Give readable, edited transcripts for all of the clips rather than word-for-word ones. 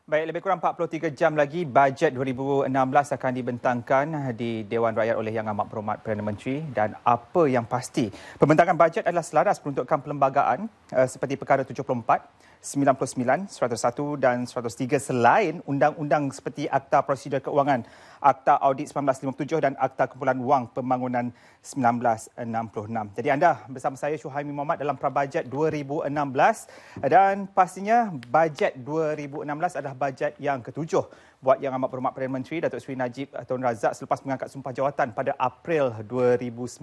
Baik, lebih kurang 43 jam lagi bajet 2016 akan dibentangkan di Dewan Rakyat oleh Yang Amat Berhormat Perdana Menteri, dan apa yang pasti, pembentangan bajet adalah selaras peruntukan perlembagaan seperti Perkara 74, 99, 101 dan 103 selain undang-undang seperti Akta Prosedur Keuangan, Akta Audit 1957 dan Akta Kumpulan Wang Pembangunan 1966. Jadi anda bersama saya Syuhaimi Muhammad dalam Prabajet 2016, dan pastinya bajet 2016 adalah bajet yang ketujuh buat Yang Amat Berhormat Perdana Menteri Datuk Seri Najib Tun Razak selepas mengangkat sumpah jawatan pada April 2009.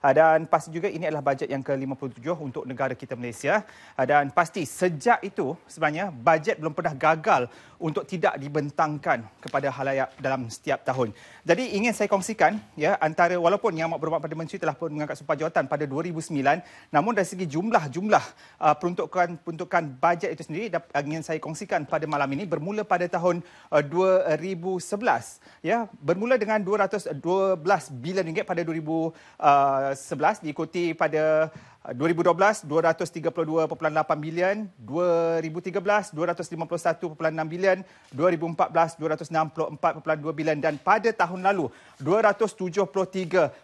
Dan pasti juga ini adalah bajet yang ke-57 untuk negara kita Malaysia. Dan pasti sejak itu sebenarnya bajet belum pernah gagal untuk tidak dibentangkan kepada halayak dalam setiap tahun. Jadi ingin saya kongsikan ya, antara walaupun Yang Amat Berhormat Perdana Menteri telah pun mengangkat sumpah jawatan pada 2009, namun dari segi jumlah peruntukan bajet itu sendiri ingin saya kongsikan pada malam ini bermula pada tahun 2011 ya, bermula dengan 212 bilion ringgit pada 2011, diikuti pada 2012 232.8 bilion, 2013 251.6 bilion, 2014 264.2 bilion dan pada tahun lalu 273.9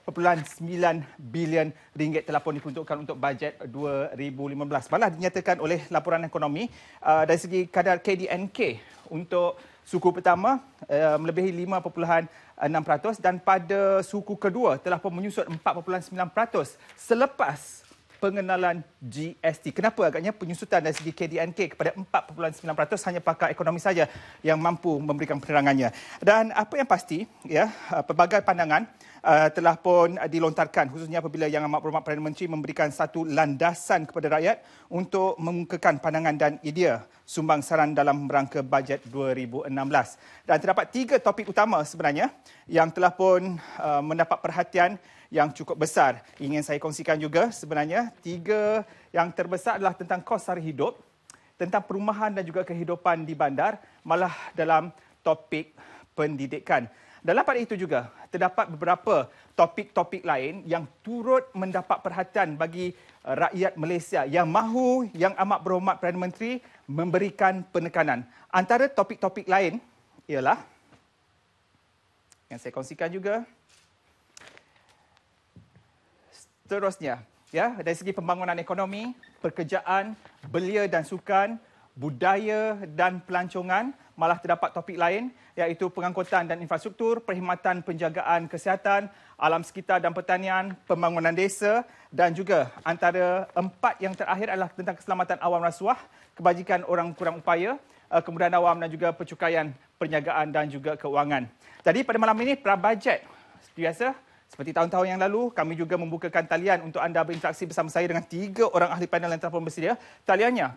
bilion ringgit telah pun diperuntukkan untuk bajet 2015. Malah dinyatakan oleh laporan ekonomi dari segi kadar KDNK untuk suku pertama melebihi 5.6% dan pada suku kedua telah pun menyusut 4.9% selepas pengenalan GST. Kenapa agaknya penyusutan dari segi KDNK kepada 4.9% hanya pakar ekonomi saja yang mampu memberikan penerangannya. Dan apa yang pasti, ya, pelbagai pandangan telah pun dilontarkan khususnya apabila Yang Amat Berhormat Perdana Menteri memberikan satu landasan kepada rakyat untuk mengemukakan pandangan dan idea sumbang saran dalam rangka bajet 2016. Dan terdapat 3 topik utama sebenarnya yang telah pun mendapat perhatian yang cukup besar. Ingin saya kongsikan juga sebenarnya 3 yang terbesar adalah tentang kos sara hidup, tentang perumahan dan juga kehidupan di bandar, malah dalam topik pendidikan. Dalam pada itu juga terdapat beberapa topik-topik lain yang turut mendapat perhatian bagi rakyat Malaysia yang mahu Yang Amat Berhormat Perdana Menteri memberikan penekanan. Antara topik-topik lain ialah yang saya kongsikan juga seterusnya, ya, dari segi pembangunan ekonomi, pekerjaan, belia dan sukan, budaya dan pelancongan, malah terdapat topik lain iaitu pengangkutan dan infrastruktur, perkhidmatan penjagaan kesihatan, alam sekitar dan pertanian, pembangunan desa dan juga antara 4 yang terakhir adalah tentang keselamatan awam rasuah, kebajikan orang kurang upaya, kemudahan awam dan juga pencukaian, perniagaan dan juga keuangan. Jadi pada malam ini Prabajet biasa seperti tahun-tahun yang lalu, kami juga membukakan talian untuk anda berinteraksi bersama saya dengan 3 orang ahli panel yang telah pun bersedia. Taliannya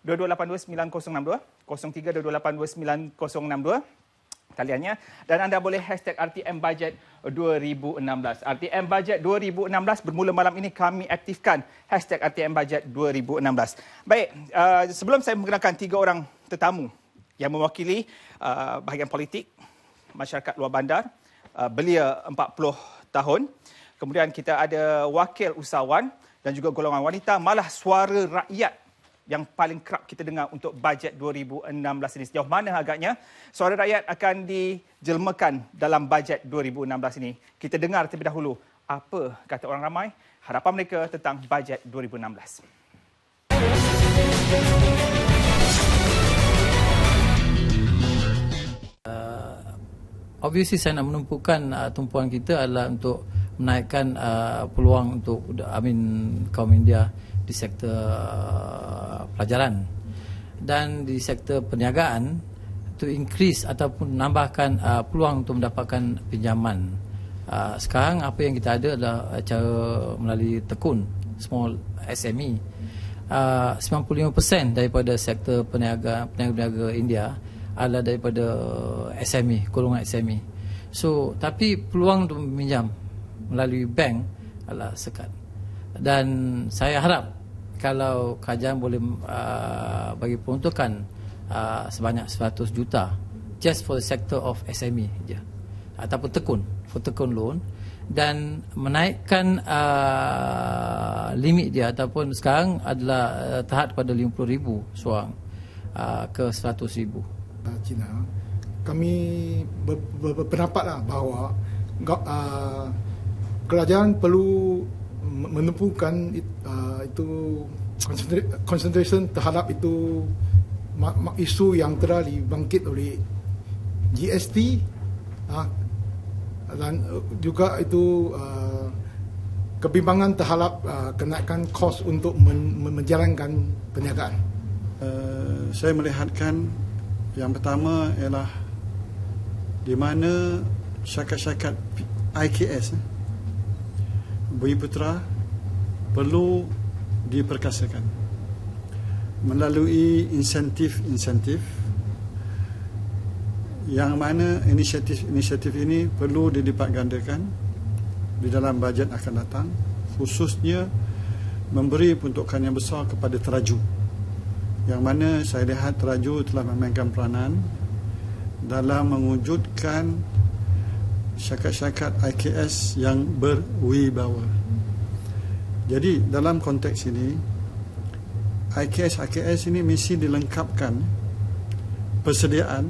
03-2282-9062, 03-2282-9062 taliannya, dan anda boleh hashtag RTM Bajet 2016. RTM Bajet 2016 bermula malam ini kami aktifkan hashtag RTM Bajet 2016. Baik, sebelum saya mengenalkan 3 orang tetamu yang mewakili bahagian politik, masyarakat luar bandar, belia 40 tahun. Kemudian kita ada wakil usahawan dan juga golongan wanita, malah suara rakyat yang paling kerap kita dengar untuk bajet 2016 ini. Sejauh mana agaknya suara rakyat akan dijelmakan dalam bajet 2016 ini? Kita dengar terlebih dahulu apa kata orang ramai, harapan mereka tentang bajet 2016. Obviously saya nak menumpukan tumpuan kita adalah untuk menaikkan peluang untuk kaum India di sektor pelajaran dan di sektor perniagaan, to increase ataupun menambahkan peluang untuk mendapatkan pinjaman. Sekarang apa yang kita ada adalah cara melalui tekun, small SME. 95% daripada sektor peniaga India adalah daripada SME, golongan SME. So, tapi peluang untuk meminjam melalui bank adalah sekat. Dan saya harap kalau kerajaan boleh bagi peruntukan sebanyak 100 juta just for the sector of SME je, ataupun tekun loan, dan menaikkan limit dia, ataupun sekarang adalah terhad pada 50,000 seorang. ke 100,000. China, kami berpendapatlah bahawa kerajaan perlu menumpukan itu concentration terhadap itu isu yang telah dibangkit oleh GST dan juga itu kebimbangan terhadap kenaikan kos untuk menjalankan perniagaan. Saya melihatkan yang pertama ialah di mana syarikat-syarikat IKS Bumiputera perlu diperkasakan melalui insentif-insentif yang mana inisiatif ini perlu dilipat gandakan di dalam bajet akan datang, khususnya memberi peruntukan yang besar kepada teraju, yang mana saya lihat teraju telah memainkan peranan dalam mewujudkan syarikat-syarikat IKS yang berwibawa. Jadi dalam konteks ini, IKS ini mesti dilengkapkan persediaan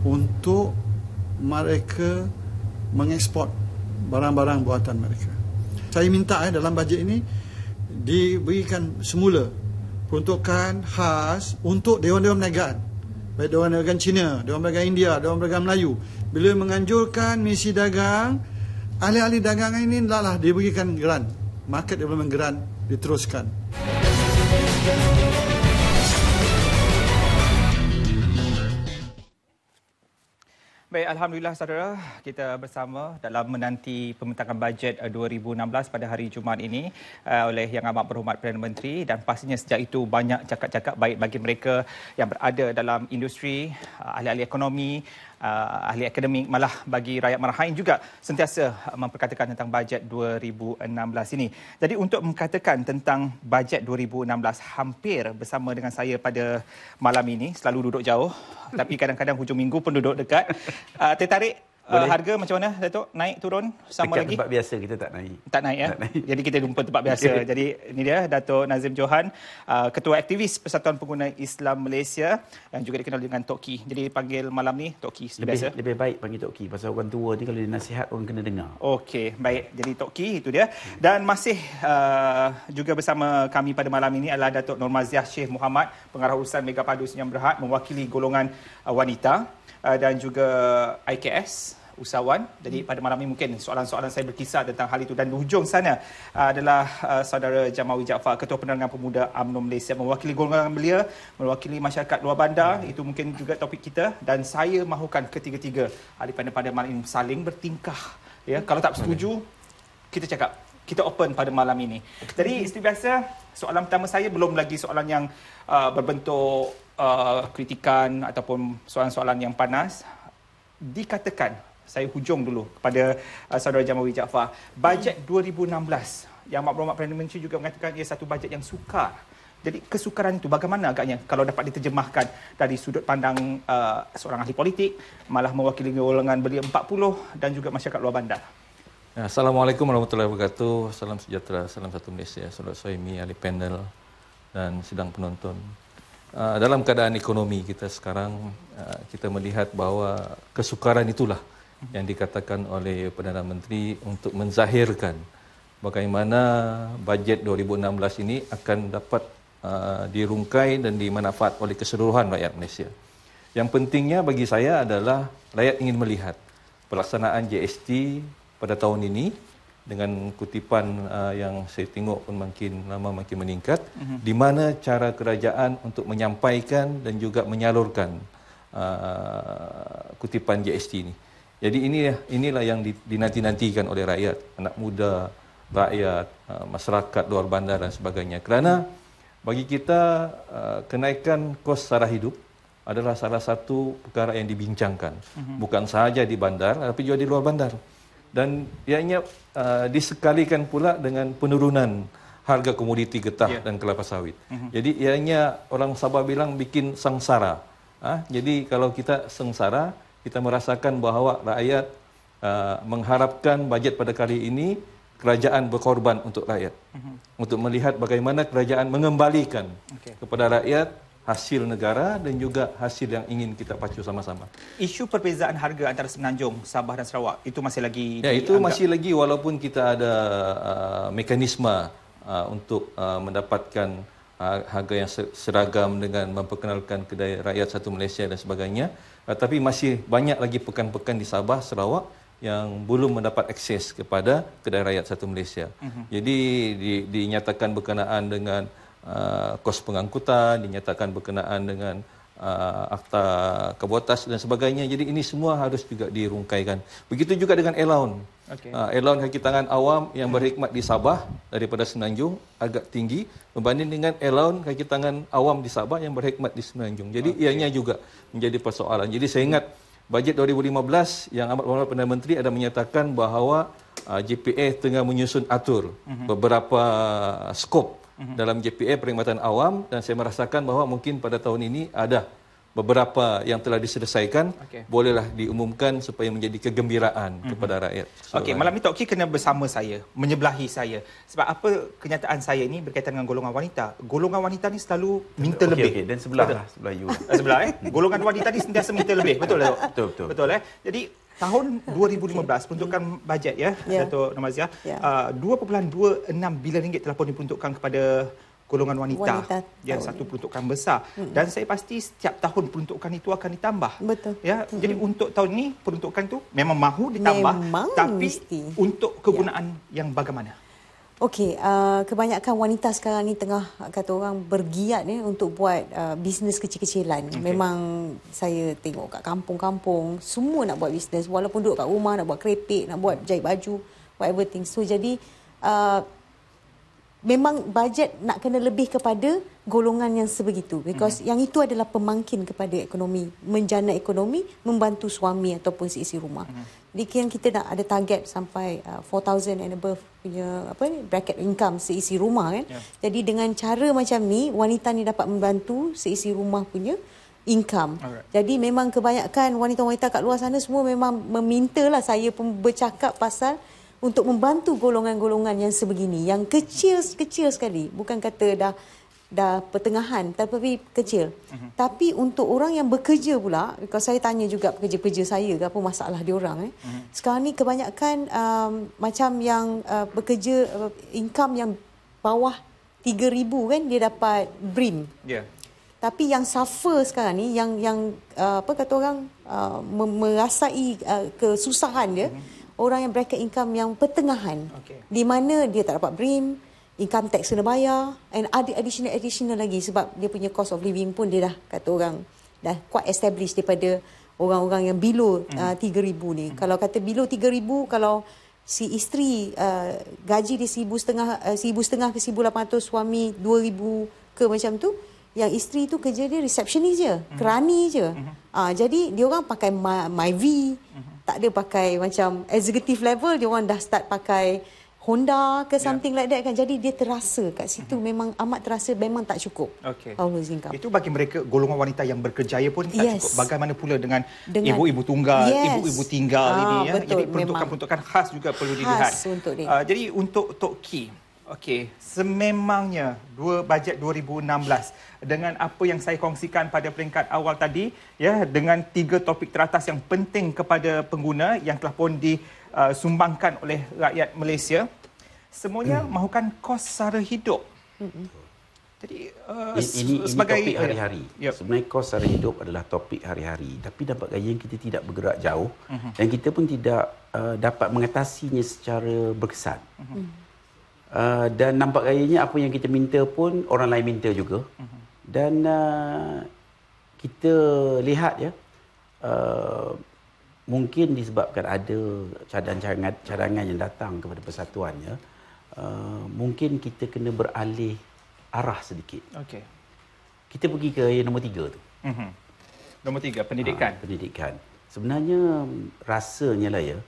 untuk mereka mengeksport barang-barang buatan mereka. Saya minta dalam bajet ini diberikan semula peruntukan khas untuk Dewan-Dewan Perniagaan, baik Dewan Perniagaan Cina, Dewan Perniagaan India, Dewan Perniagaan Melayu. Bila menganjurkan misi dagang, ahli-ahli dagangan ini hendaklah diberikan geran, market development geran diteruskan. Baik, Alhamdulillah saudara, kita bersama dalam menanti pembentakan bajet 2016 pada hari Jumaat ini oleh Yang Amat Berhormat Perdana Menteri, dan pastinya sejak itu banyak cakap-cakap baik bagi mereka yang berada dalam industri, ahli-ahli ekonomi, ahli akademik, malah bagi rakyat Marahain juga sentiasa memperkatakan tentang bajet 2016 ini. Jadi untuk mengatakan tentang bajet 2016 hampir bersama dengan saya pada malam ini, selalu duduk jauh tapi kadang-kadang hujung minggu pun duduk dekat. Tertarik harga macam mana Datuk? Naik turun sama dekat lagi? Tempat biasa kita tak naik. Tak naik ya. Tak naik. Jadi kita jumpa tempat biasa. Jadi ini dia Datuk Nazim Johan, Ketua Aktivis Persatuan Pengguna Islam Malaysia yang juga dikenal dengan Tok Ki. Jadi panggil malam ni Tok Ki seperti biasa. Lebih baik panggil Tok Ki pasal orang tua ni kalau dia nasihat orang kena dengar. Okey, baik. Jadi Tok Ki itu dia. Dan masih juga bersama kami pada malam ini adalah Datuk Normaziah Sheikh Muhammad, Pengarah Urusan Megapadu Senyum Berhad, mewakili golongan wanita, dan juga IKS usahawan. Jadi pada malam ini mungkin soalan-soalan saya berkisar tentang hal itu, dan di hujung sana adalah saudara Jamawi Jaafar, Ketua Penerangan Pemuda UMNO Malaysia, mewakili golongan belia, mewakili masyarakat luar bandar. Itu mungkin juga topik kita, dan saya mahukan ketiga-tiga ahli panel pada malam ini saling bertingkah. Ya, kalau tak setuju kita cakap, kita open pada malam ini. Jadi seperti biasa, soalan pertama saya belum lagi soalan yang berbentuk kritikan ataupun soalan-soalan yang panas. Dikatakan, saya hujung dulu kepada saudara Jamawi Jaafar, bajet 2016 yang Amat Berhormat Perdana Menteri juga mengatakan ia satu bajet yang sukar. Jadi kesukaran itu bagaimana agaknya kalau dapat diterjemahkan dari sudut pandang seorang ahli politik, malah mewakili golongan belia 40 dan juga masyarakat luar bandar? Assalamualaikum warahmatullahi wabarakatuh. Salam sejahtera, salam satu Malaysia. Saudara Soimi, ahli panel dan sidang penonton. Dalam keadaan ekonomi kita sekarang, kita melihat bahawa kesukaran itulah yang dikatakan oleh Perdana Menteri untuk menzahirkan bagaimana bajet 2016 ini akan dapat dirungkai dan dimanfaat oleh keseluruhan rakyat Malaysia. Yang pentingnya bagi saya adalah rakyat ingin melihat pelaksanaan GST pada tahun ini dengan kutipan yang saya tengok pun makin lama makin meningkat, di mana cara kerajaan untuk menyampaikan dan juga menyalurkan kutipan GST ini. Jadi inilah yang dinanti-nantikan oleh rakyat, anak muda, rakyat, masyarakat luar bandar dan sebagainya. Kerana bagi kita kenaikan kos sara hidup adalah salah satu perkara yang dibincangkan, bukan sahaja di bandar tapi juga di luar bandar. Dan ianya disekalikan pula dengan penurunan harga komoditi getah dan kelapa sawit. Jadi ianya orang Sabah bilang bikin sengsara. Jadi kalau kita sengsara, kita merasakan bahawa rakyat mengharapkan bajet pada kali ini kerajaan berkorban untuk rakyat. Untuk melihat bagaimana kerajaan mengembalikan kepada rakyat hasil negara dan juga hasil yang ingin kita pacu sama-sama. Isu perbezaan harga antara Semenanjung, Sabah dan Sarawak itu masih lagi Ya, itu masih lagi walaupun kita ada mekanisme untuk mendapatkan harga yang seragam dengan memperkenalkan kedai rakyat satu Malaysia dan sebagainya, tapi masih banyak lagi pekan-pekan di Sabah, Sarawak yang belum mendapat akses kepada kedai rakyat satu Malaysia. Jadi dinyatakan berkenaan dengan kos pengangkutan, dinyatakan berkenaan dengan akta kabotas dan sebagainya. Jadi ini semua harus juga dirungkaikan. Begitu juga dengan allowance. Allowance kaki tangan awam yang berkhidmat di Sabah daripada Semenanjung agak tinggi berbanding dengan allowance kaki tangan awam di Sabah yang berkhidmat di Semenanjung. Jadi ianya juga menjadi persoalan. Jadi saya ingat bajet 2015 yang Amat Berhormat Perdana Menteri ada menyatakan bahawa JPA tengah menyusun atur beberapa skop dalam JPA perkhidmatan awam, dan saya merasakan bahawa mungkin pada tahun ini ada beberapa yang telah diselesaikan, bolehlah diumumkan supaya menjadi kegembiraan kepada rakyat. Okey, malam ni Tok Ki kena bersama saya, menyebelahi saya. Sebab apa kenyataan saya ini berkaitan dengan golongan wanita. Golongan wanita ni selalu minta lebih. Okey, dan sebelah you. Sebelah golongan wanita ni sentiasa minta lebih. Betul tak, Tok? Betul. Betul Jadi tahun 2015 peruntukan bajet Dato' Namazia, 2.26 bilion ringgit telah pun diperuntukkan kepada golongan wanita yang satu peruntukan besar, dan saya pasti setiap tahun peruntukan itu akan ditambah. Betul. Jadi untuk tahun ini peruntukan itu memang mahu ditambah, tapi untuk kegunaan yang bagaimana? Okey, kebanyakan wanita sekarang ni tengah kata orang bergiat untuk buat bisnes kecil-kecilan. Memang saya tengok kat kampung-kampung semua nak buat bisnes, walaupun duduk kat rumah nak buat kerepek, nak buat jahit baju, whatever thing. So jadi memang bajet nak kena lebih kepada golongan yang sebegitu, because yang itu adalah pemangkin kepada ekonomi, menjana ekonomi, membantu suami ataupun seisi rumah. Jadi kita nak ada target sampai 4,000 and above punya bracket income seisi rumah kan. Jadi dengan cara macam ni wanita ni dapat membantu seisi rumah punya income. Jadi memang kebanyakan wanita-wanita kat luar sana semua memang memintalah saya pun bercakap pasal untuk membantu golongan-golongan yang sebegini, yang kecil-kecil sekali, bukan kata dah pertengahan tapi kecil. Tapi untuk orang yang bekerja pula, kalau saya tanya juga pekerja-pekerja saya apa masalah diorang sekarang ni kebanyakan macam yang bekerja income yang bawah 3,000 kan, dia dapat BRIM. Tapi yang suffer sekarang ni, yang apa kata orang merasai kesusahan dia, orang yang bracket income yang pertengahan, di mana dia tak dapat BRIM, income tax kena bayar, and ada additional lagi sebab dia punya cost of living pun dia dah kata orang dah quite established daripada orang-orang yang below 3,000 ni. Kalau kata below 3,000, kalau si isteri gaji dia 1,500 ke 1,800, suami 2,000 ke macam tu, yang isteri tu kerja dia receptionist je, kerani je. Jadi dia orang pakai MyV, tak ada pakai macam executive level, dia orang dah start pakai Honda ke something like that kan. Jadi dia terasa kat situ memang amat terasa memang tak cukup. Itu bagi mereka golongan wanita yang berkerjaya pun tak cukup. Bagaimana pula dengan ibu-ibu tunggal, ibu-ibu tinggal ini betul, Jadi peruntukan-peruntukan khas juga perlu dilihat. Untuk jadi untuk Tok Ki, sememangnya bajet 2016 dengan apa yang saya kongsikan pada peringkat awal tadi dengan 3 topik teratas yang penting kepada pengguna yang telah pun disumbangkan oleh rakyat Malaysia, semuanya mahukan kos sara hidup. Jadi ini topik hari-hari. Sebenarnya kos sara hidup adalah topik hari-hari, tapi nampak gaya kita tidak bergerak jauh dan kita pun tidak dapat mengatasinya secara berkesan. Dan nampak gayanya apa yang kita minta pun orang lain minta juga. Dan kita lihat mungkin disebabkan ada cadangan yang datang kepada persatuannya, mungkin kita kena beralih arah sedikit. Kita pergi ke yang nombor 3 tu. Nombor 3, pendidikan. Pendidikan. Sebenarnya rasanya lah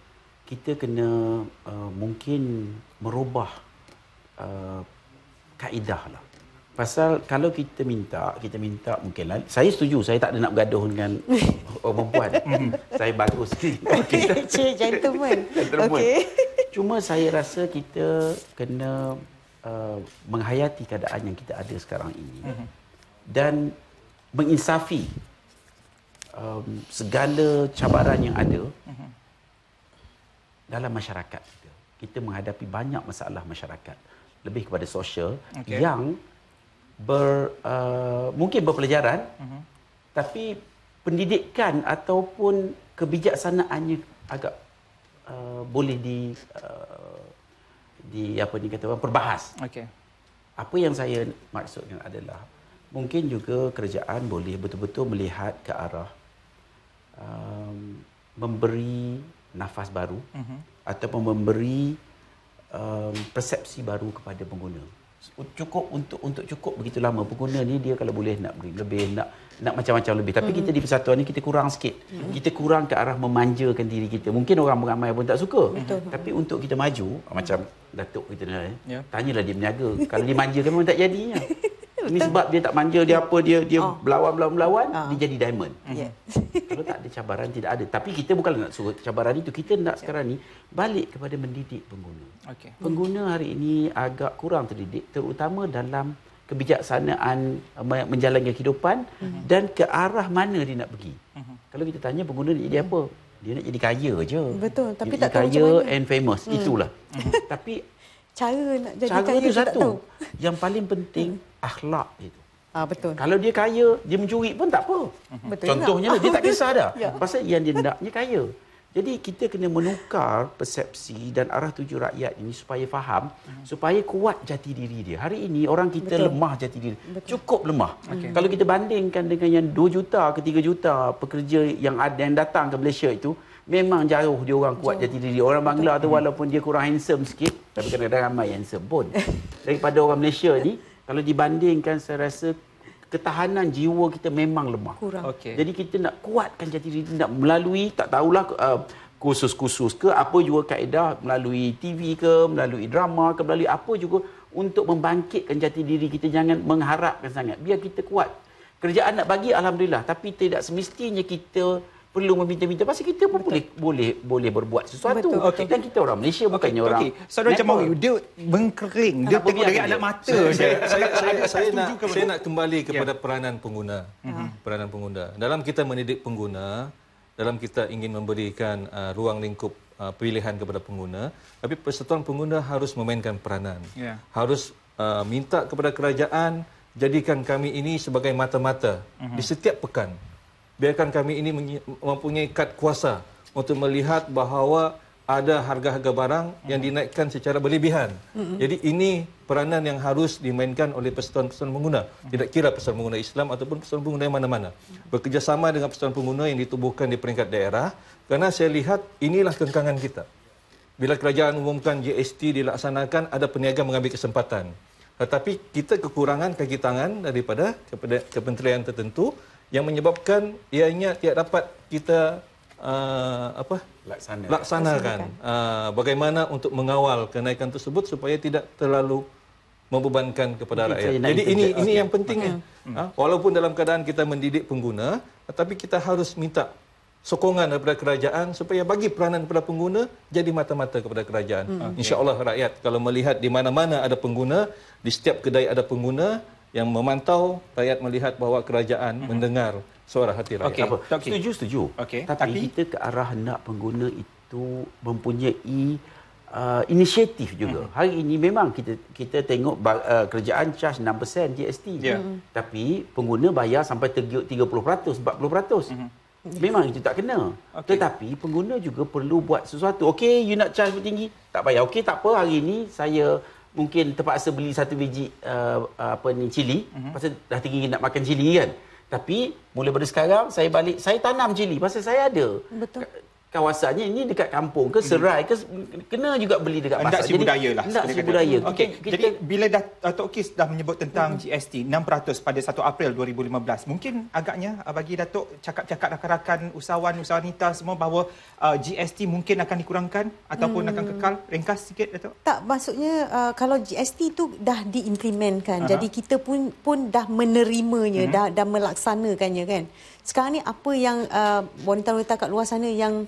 kita kena mungkin merubah kaedah lah. Pasal kalau kita minta mungkinlah, saya setuju, saya tak ada nak bergaduh dengan orang perempuan. Saya bagus sikit. Gentleman. Cuma saya rasa kita kena menghayati keadaan yang kita ada sekarang ini. Dan menginsafi segala cabaran yang ada dalam masyarakat kita. Kita menghadapi banyak masalah masyarakat, lebih kepada sosial yang mungkin berpelajaran, tapi pendidikan ataupun kebijaksanaannya agak boleh perbahas. Apa yang saya maksudkan adalah mungkin juga kerajaan boleh betul-betul melihat ke arah memberi nafas baru ataupun memberi persepsi baru kepada pengguna. Cukup untuk cukup begitu lama pengguna ni, dia kalau boleh nak beri lebih, nak macam-macam lebih, tapi kita di persatuan ni kita kurang sikit. Kita kurang ke arah memanjakan diri kita. Mungkin orang ramai pun tak suka. Tapi untuk kita maju, macam Datuk kita ni, tanyalah dia berniaga. Kalau dia manjakan memang tak jadinya. Ini sebab dia tak manja, dia apa, dia berlawan, dia jadi diamond. Kalau tak ada cabaran, tidak ada. Tapi kita bukan nak suruh cabaran itu. Kita nak sekarang ni balik kepada mendidik pengguna. Pengguna hari ini agak kurang terdidik, terutama dalam kebijaksanaan menjalankan kehidupan dan ke arah mana dia nak pergi. Kalau kita tanya pengguna nak jadi apa? Dia nak jadi kaya je. Betul, tapi dia tak tahu kaya macam mana. and famous, itulah. Tapi cara nak jadi cara kaya itu kita tak satu. tahu. Yang paling penting akhlak itu. Betul. Kalau dia kaya, dia mencuri pun tak apa. Betul Contohnya juga. dia tak kisah dah. Ya. Pasal yang dia naknya kaya. Jadi kita kena menukar persepsi dan arah tuju rakyat ini supaya faham, supaya kuat jati diri dia. Hari ini orang kita lemah jati diri. Cukup lemah. Kalau kita bandingkan dengan yang 2 juta ke 3 juta pekerja yang datang ke Malaysia itu, memang jauh dia orang kuat jati diri. Orang Bangla tu walaupun dia kurang handsome sikit, tapi kadang-kadang ramai handsome pun. Daripada orang Malaysia ni, kalau dibandingkan saya rasa ketahanan jiwa kita memang lemah. Jadi kita nak kuatkan jati diri, nak melalui tak tahulah kursus-kursus ke apa juga kaedah, melalui TV ke, melalui drama ke, melalui apa juga untuk membangkitkan jati diri kita. Jangan mengharapkan sangat. Biar kita kuat. Kerjaan nak bagi alhamdulillah, tapi tidak semestinya kita perlu meminta-minta. Pasal kita pun boleh berbuat sesuatu. Dan kita orang Malaysia bukannya orang. Saudara Jamawi, dia mengkering, dia tengok dari anak mata. Saya nak kembali kepada peranan pengguna. Peranan pengguna. Dalam kita mendidik pengguna, dalam kita ingin memberikan ruang lingkup pilihan kepada pengguna, tapi persatuan pengguna harus memainkan peranan. Harus minta kepada kerajaan, jadikan kami ini sebagai mata-mata di setiap pekan. Biarkan kami ini mempunyai kad kuasa untuk melihat bahawa ada harga-harga barang yang dinaikkan secara berlebihan. Jadi ini peranan yang harus dimainkan oleh persatuan-persatuan pengguna. Tidak kira persatuan pengguna Islam ataupun persatuan pengguna yang mana-mana. Bekerjasama dengan persatuan pengguna yang ditubuhkan di peringkat daerah. Kerana saya lihat inilah kengkangan kita. Bila kerajaan umumkan GST dilaksanakan, ada peniaga mengambil kesempatan. Tetapi kita kekurangan kaki tangan daripada kementerian tertentu yang menyebabkan ianya tidak dapat kita laksanakan. Bagaimana untuk mengawal kenaikan tersebut supaya tidak terlalu membebankan kepada rakyat. Jadi ini yang pentingnya. Walaupun dalam keadaan kita mendidik pengguna, tetapi kita harus minta sokongan daripada kerajaan supaya bagi peranan kepada pengguna jadi mata-mata kepada kerajaan. InsyaAllah rakyat kalau melihat di mana-mana ada pengguna, di setiap kedai ada pengguna, yang memantau, rakyat melihat bahawa kerajaan mendengar suara hati rakyat. Setuju. Tapi kita ke arah nak pengguna itu mempunyai inisiatif juga. Hari ini memang kita tengok kerajaan charge 6% GST. Tapi pengguna bayar sampai 30%, 40%. Memang itu tak kena. Tetapi pengguna juga perlu buat sesuatu. Okey, you nak charge tinggi? Tak payah. Okey, tak apa. Hari ini saya mungkin terpaksa beli 1 biji cili, pasal dah tinggi nak makan cili kan. Tapi mula pada sekarang saya tanam cili pasal saya ada. Kawasannya ini dekat kampung ke serai ke kena juga beli dekat pasar. Hendak si budaya lah. Hendak si budaya. Jadi bila Datuk Kis dah menyebut tentang GST 6% pada 1 April 2015, mungkin agaknya bagi Datuk cakap-cakap rakan-rakan usahawan wanita semua bahawa GST mungkin akan dikurangkan ataupun akan kekal. Ringkas sikit Datuk. Tak, maksudnya kalau GST tu dah diimplementkan. Jadi kita pun dah menerimanya, dah melaksanakannya kan. Sekarang ni apa yang wanita-wanita kat luar sana yang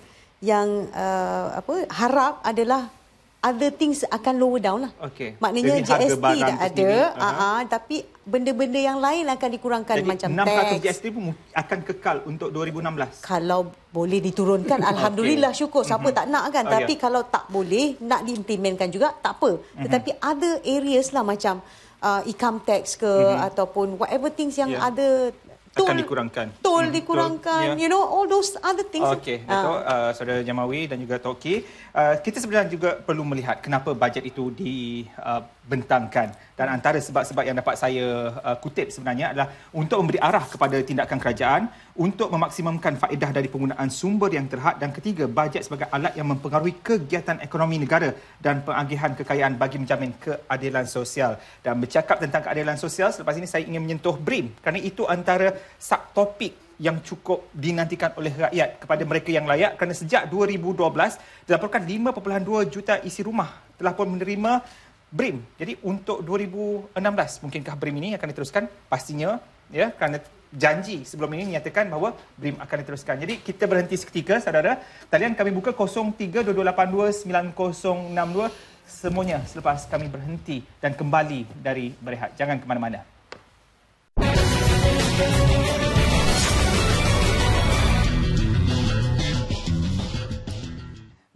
harap adalah other things akan lower down lah. Okey. Maknanya Jadi harga GST barang dah tu ada, sendiri, tapi benda-benda yang lain akan dikurangkan. Jadi macam 6% tax. GST pun akan kekal untuk 2016. Kalau boleh diturunkan, alhamdulillah, syukur. Siapa tak nak kan? Tapi kalau tak boleh, nak diimplementkan juga, tak apa. Tetapi other areas lah macam income tax ke ataupun whatever things yang ada akan dikurangkan. Tol dikurangkan, you know, all those other things. Okey, Dato', Saudara Jamawi dan juga Toki, kita sebenarnya juga perlu melihat kenapa bajet itu dibentangkan. Dan antara sebab-sebab yang dapat saya kutip sebenarnya adalah untuk memberi arah kepada tindakan kerajaan untuk memaksimumkan faedah dari penggunaan sumber yang terhad, dan ketiga, bajet sebagai alat yang mempengaruhi kegiatan ekonomi negara dan pengagihan kekayaan bagi menjamin keadilan sosial. Dan bercakap tentang keadilan sosial, selepas ini saya ingin menyentuh BRIM kerana itu antara subtopik yang cukup dinantikan oleh rakyat kepada mereka yang layak, kerana sejak 2012 dilaporkan 5.2 juta isi rumah telah pun menerima BRIM. Jadi untuk 2016 mungkinkah BRIM ini akan diteruskan? Pastinya, ya, kerana janji sebelum ini menyatakan bahawa BRIM akan diteruskan. Jadi kita berhenti seketika, saudara. Talian kami buka 0322829062 semuanya selepas kami berhenti dan kembali dari berehat. Jangan ke mana-mana.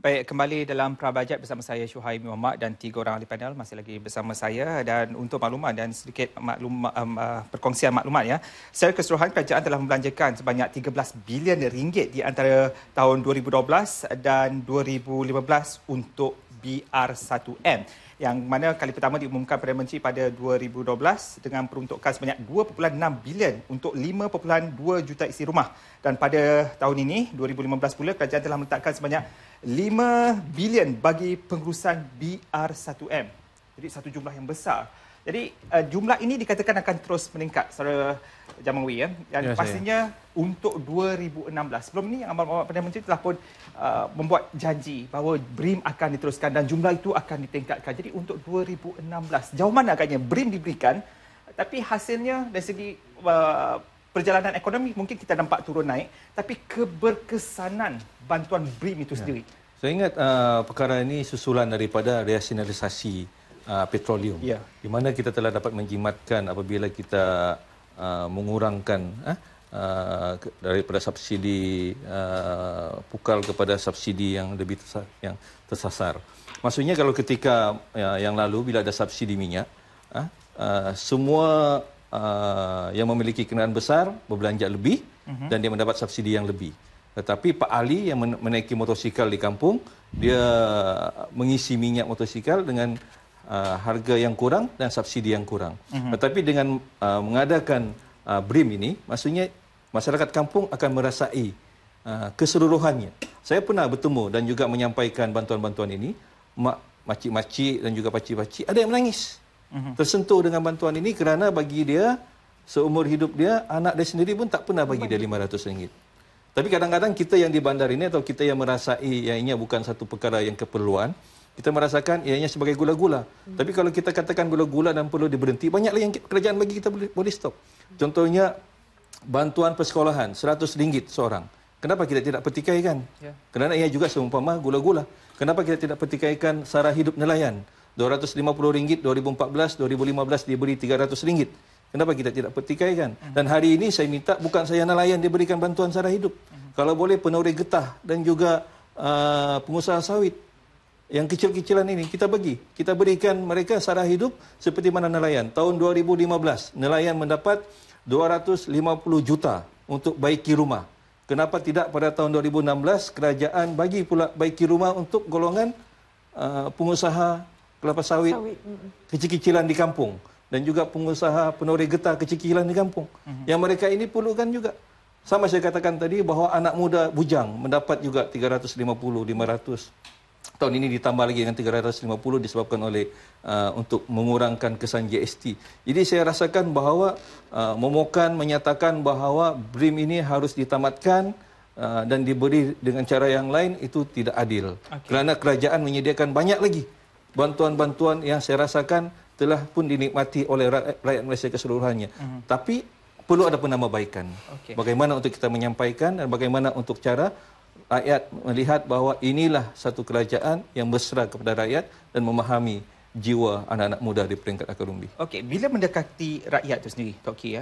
Baik, kembali dalam Prabajet bersama saya Syuhaimi Muhammad dan 3 orang ahli panel masih lagi bersama saya. Dan untuk maklumat dan sedikit perkongsian maklumat, ya, secara keseluruhan kerajaan telah membelanjakan sebanyak 13 bilion ringgit di antara tahun 2012 dan 2015 untuk BR1M, yang mana kali pertama diumumkan Perdana Menteri pada 2012 dengan peruntukan sebanyak 2.6 bilion untuk 5.2 juta isi rumah. Dan pada tahun ini 2015 pula kerajaan telah meletakkan sebanyak 5 bilion bagi pengurusan BR1M. Jadi satu jumlah yang besar. Jadi jumlah ini dikatakan akan terus meningkat, saudara Jamawi, ya. Dan pastinya untuk 2016. Sebelum ini Amal Perdana Menteri telah pun membuat janji bahawa BRIM akan diteruskan dan jumlah itu akan ditingkatkan. Jadi untuk 2016, jauh mana agaknya BRIM diberikan, tapi hasilnya dari segi perjalanan ekonomi mungkin kita nampak turun naik, tapi keberkesanan bantuan BRIM itu sendiri. Saya ingat perkara ini susulan daripada rasionalisasi petroleum, di mana kita telah dapat menjimatkan apabila kita mengurangkan daripada subsidi pukal kepada subsidi yang lebih tersasar. Maksudnya kalau ketika yang lalu bila ada subsidi minyak, semua yang memiliki kenderaan besar berbelanja lebih dan dia mendapat subsidi yang lebih. Tetapi Pak Ali yang menaiki motosikal di kampung, dia mengisi minyak motosikal dengan harga yang kurang dan subsidi yang kurang. Tetapi dengan mengadakan BRIM ini, maksudnya masyarakat kampung akan merasai keseluruhannya. Saya pernah bertemu dan juga menyampaikan bantuan-bantuan ini, makcik-makcik dan juga pakcik-pakcik ada yang menangis. Tersentuh dengan bantuan ini kerana bagi dia, seumur hidup dia, anak dia sendiri pun tak pernah bagi dia RM500. Tapi kadang-kadang kita yang di bandar ini atau kita yang merasai yang ini bukan satu perkara yang keperluan, kita merasakan ianya sebagai gula-gula. Tapi kalau kita katakan gula-gula dan perlu diberhenti, banyaklah yang kerajaan bagi kita boleh stop. Contohnya bantuan persekolahan RM100 seorang. Kenapa kita tidak pertikaikan? Kerana ia juga seumpama gula-gula. Kenapa kita tidak pertikaikan sara hidup nelayan? RM250, 2014, 2015 diberi RM300. Kenapa kita tidak pertikaikan? Dan hari ini saya minta bukan saya nelayan diberikan bantuan sara hidup. Kalau boleh penoreh getah dan juga pengusaha sawit yang kecil-kecilan ini kita bagi. Kita berikan mereka sara hidup seperti mana nelayan. Tahun 2015 nelayan mendapat 250 juta untuk baiki rumah. Kenapa tidak pada tahun 2016 kerajaan bagi pula baiki rumah untuk golongan pengusaha kelapa sawit kecil-kecilan di kampung dan juga pengusaha penoreh getah kecil-kecilan di kampung. Yang mereka ini perlukan juga. Sama saya katakan tadi bahawa anak muda bujang mendapat juga 350, 500. Tahun ini ditambah lagi dengan 350 disebabkan oleh untuk mengurangkan kesan GST. Jadi saya rasakan bahawa memohon menyatakan bahawa BRIM ini harus ditamatkan dan diberi dengan cara yang lain itu tidak adil. Kerana kerajaan menyediakan banyak lagi bantuan-bantuan yang saya rasakan telah pun dinikmati oleh rakyat Malaysia keseluruhannya. Tapi perlu ada penambahbaikan. Bagaimana untuk kita menyampaikan dan bagaimana untuk cara rakyat melihat bahawa inilah satu kerajaan yang mesra kepada rakyat dan memahami jiwa anak-anak muda di peringkat ekonomi. Okey, bila mendekati rakyat itu sendiri, Tok Ki,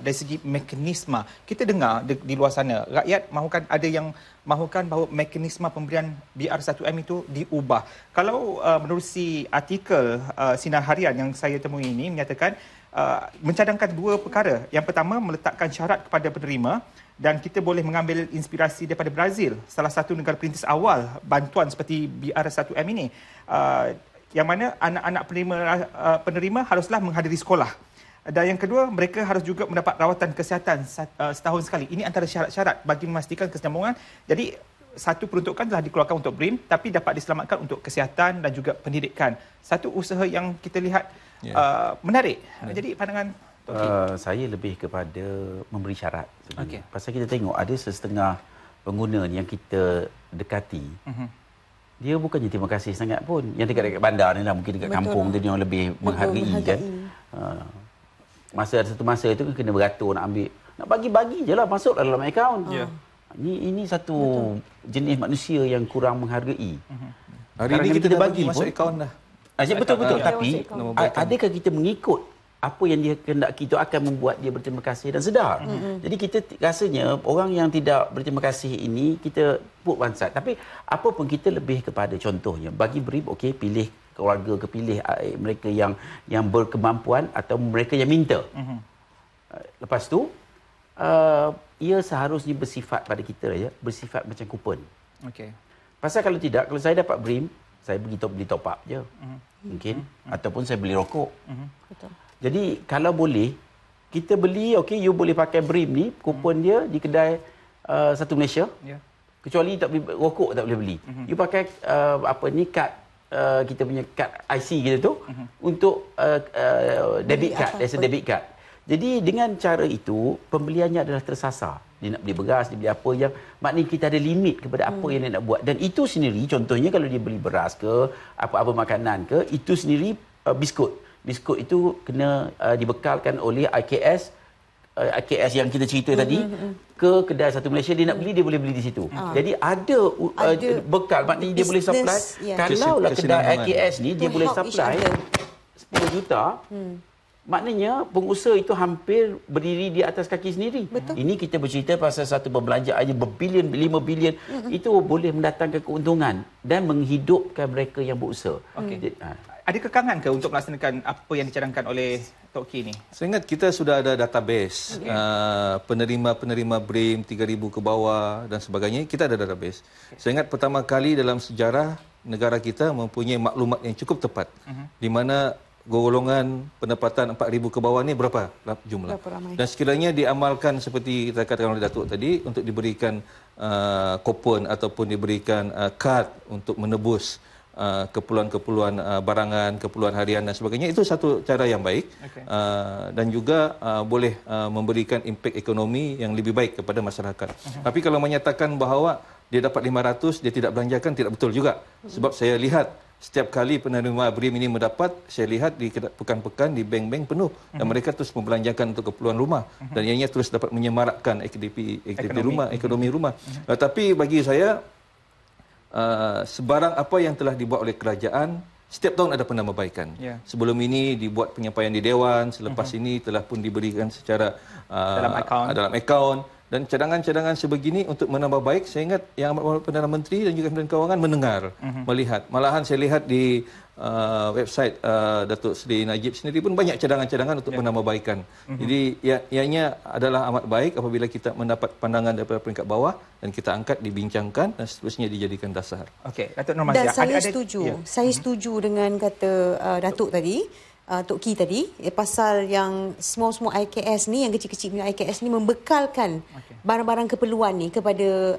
dari segi mekanisme, kita dengar di luar sana, rakyat mahukan, ada yang mahukan bahawa mekanisme pemberian BR1M itu diubah. Kalau menerusi artikel Sinar Harian yang saya temui ini menyatakan mencadangkan dua perkara. Yang pertama, meletakkan syarat kepada penerima, dan kita boleh mengambil inspirasi daripada Brazil, salah satu negara perintis awal bantuan seperti BR1M ini. Yang mana anak-anak penerima haruslah menghadiri sekolah. Dan yang kedua, mereka harus juga mendapat rawatan kesihatan setahun sekali. Ini antara syarat-syarat bagi memastikan kesinambungan. Jadi, satu peruntukan telah dikeluarkan untuk BRIM, tapi dapat diselamatkan untuk kesihatan dan juga pendidikan. Satu usaha yang kita lihat menarik. Jadi, pandangan Tok Ki? Saya lebih kepada memberi syarat. Okay. Pasal kita tengok ada setengah pengguna yang kita dekati. Dia bukannya terima kasih sangat pun. Yang dekat-dekat bandar ni lah, mungkin dekat kampung tu dia orang lebih menghargai kan. Ada satu masa tu kena beratur nak ambil. Nak bagi-bagi je lah, masuk dalam akaun. Ini satu jenis manusia yang kurang menghargai. Hari ini kita dah bagi masuk akaun dah. Betul-betul. Tapi adakah kita mengikut apa yang dia kehendaki itu akan membuat dia berterima kasih dan sedar. Jadi kita rasanya orang yang tidak berterima kasih ini kita put one side. Tapi apa pun kita lebih kepada contohnya bagi BRIM, okey, pilih keluarga ke pilih mereka yang berkemampuan atau mereka yang minta. Lepas tu ia seharusnya bersifat pada kita ya, bersifat macam kupon. Okey. Pasal kalau tidak, kalau saya dapat BRIM, saya beli top up je. Mungkin ataupun saya beli rokok. Betul. Jadi kalau boleh kita beli, okey, you boleh pakai BRIM ni, kupon dia di kedai Satu Malaysia. Kecuali tak boleh rokok, tak boleh beli. You pakai kad kita punya kad IC kita tu untuk debit card, as a debit card. Jadi dengan cara itu pembeliannya adalah tersasar. Dia nak beli beras, dia beli apa yang maknanya kita ada limit kepada apa yang dia nak buat. Dan itu sendiri contohnya kalau dia beli beras ke apa-apa makanan ke, itu sendiri biskut. Biskut itu kena dibekalkan oleh IKS yang kita cerita tadi ke kedai Satu Malaysia. Dia nak beli, dia boleh beli di situ. Jadi ada bekal, maknanya dia boleh supply. Kalaulah kedai IKS ni dia boleh supply 10 juta, maknanya pengusaha itu hampir berdiri di atas kaki sendiri. Ini kita bercerita pasal satu perbelanjaan aja berbilion, 5 bilion. Itu boleh mendatangkan keuntungan dan menghidupkan mereka yang berusaha. Ada kekangan ke untuk melaksanakan apa yang dicadangkan oleh Tok Ki ni? Saya ingat kita sudah ada database penerima-penerima BRIM 3,000 ke bawah dan sebagainya. Kita ada database. Saya ingat pertama kali dalam sejarah negara kita mempunyai maklumat yang cukup tepat di mana golongan pendapatan 4,000 ke bawah ni berapa jumlah. Dan sekiranya diamalkan seperti kita katakan oleh Datuk tadi untuk diberikan kupon ataupun diberikan kad untuk menebus keperluan-keperluan barangan, keperluan harian dan sebagainya, itu satu cara yang baik. Dan juga boleh memberikan impak ekonomi yang lebih baik kepada masyarakat. Tapi kalau menyatakan bahawa dia dapat 500, dia tidak belanjakan, tidak betul juga. Sebab saya lihat setiap kali penerima BRIM ini mendapat, saya lihat di pekan-pekan di bank-bank penuh dan mereka terus membelanjakan untuk keperluan rumah dan ianya terus dapat menyemarakkan ekonomi rumah. Tapi bagi saya sebarang apa yang telah dibuat oleh kerajaan setiap tahun ada penambahbaikan. Sebelum ini dibuat penyampaian di Dewan, selepas ini telah pun diberikan secara dalam akaun dan cadangan-cadangan sebegini untuk menambah baik. Saya ingat Yang Amat Perdana Menteri dan juga Kementerian Kewangan mendengar, melihat. Malahan saya lihat di website Datuk Seri Najib sendiri pun banyak cadangan-cadangan untuk menambahbaikan. Jadi ianya adalah amat baik apabila kita mendapat pandangan daripada peringkat bawah dan kita angkat, dibincangkan dan seterusnya dijadikan dasar. Okey, Datuk Nur Mazia. Dan saya setuju. Saya setuju dengan kata Datuk tadi. Tok Ki tadi pasal yang semua IKS ni, yang kecil-kecil punya IKS ni membekalkan barang-barang keperluan ni kepada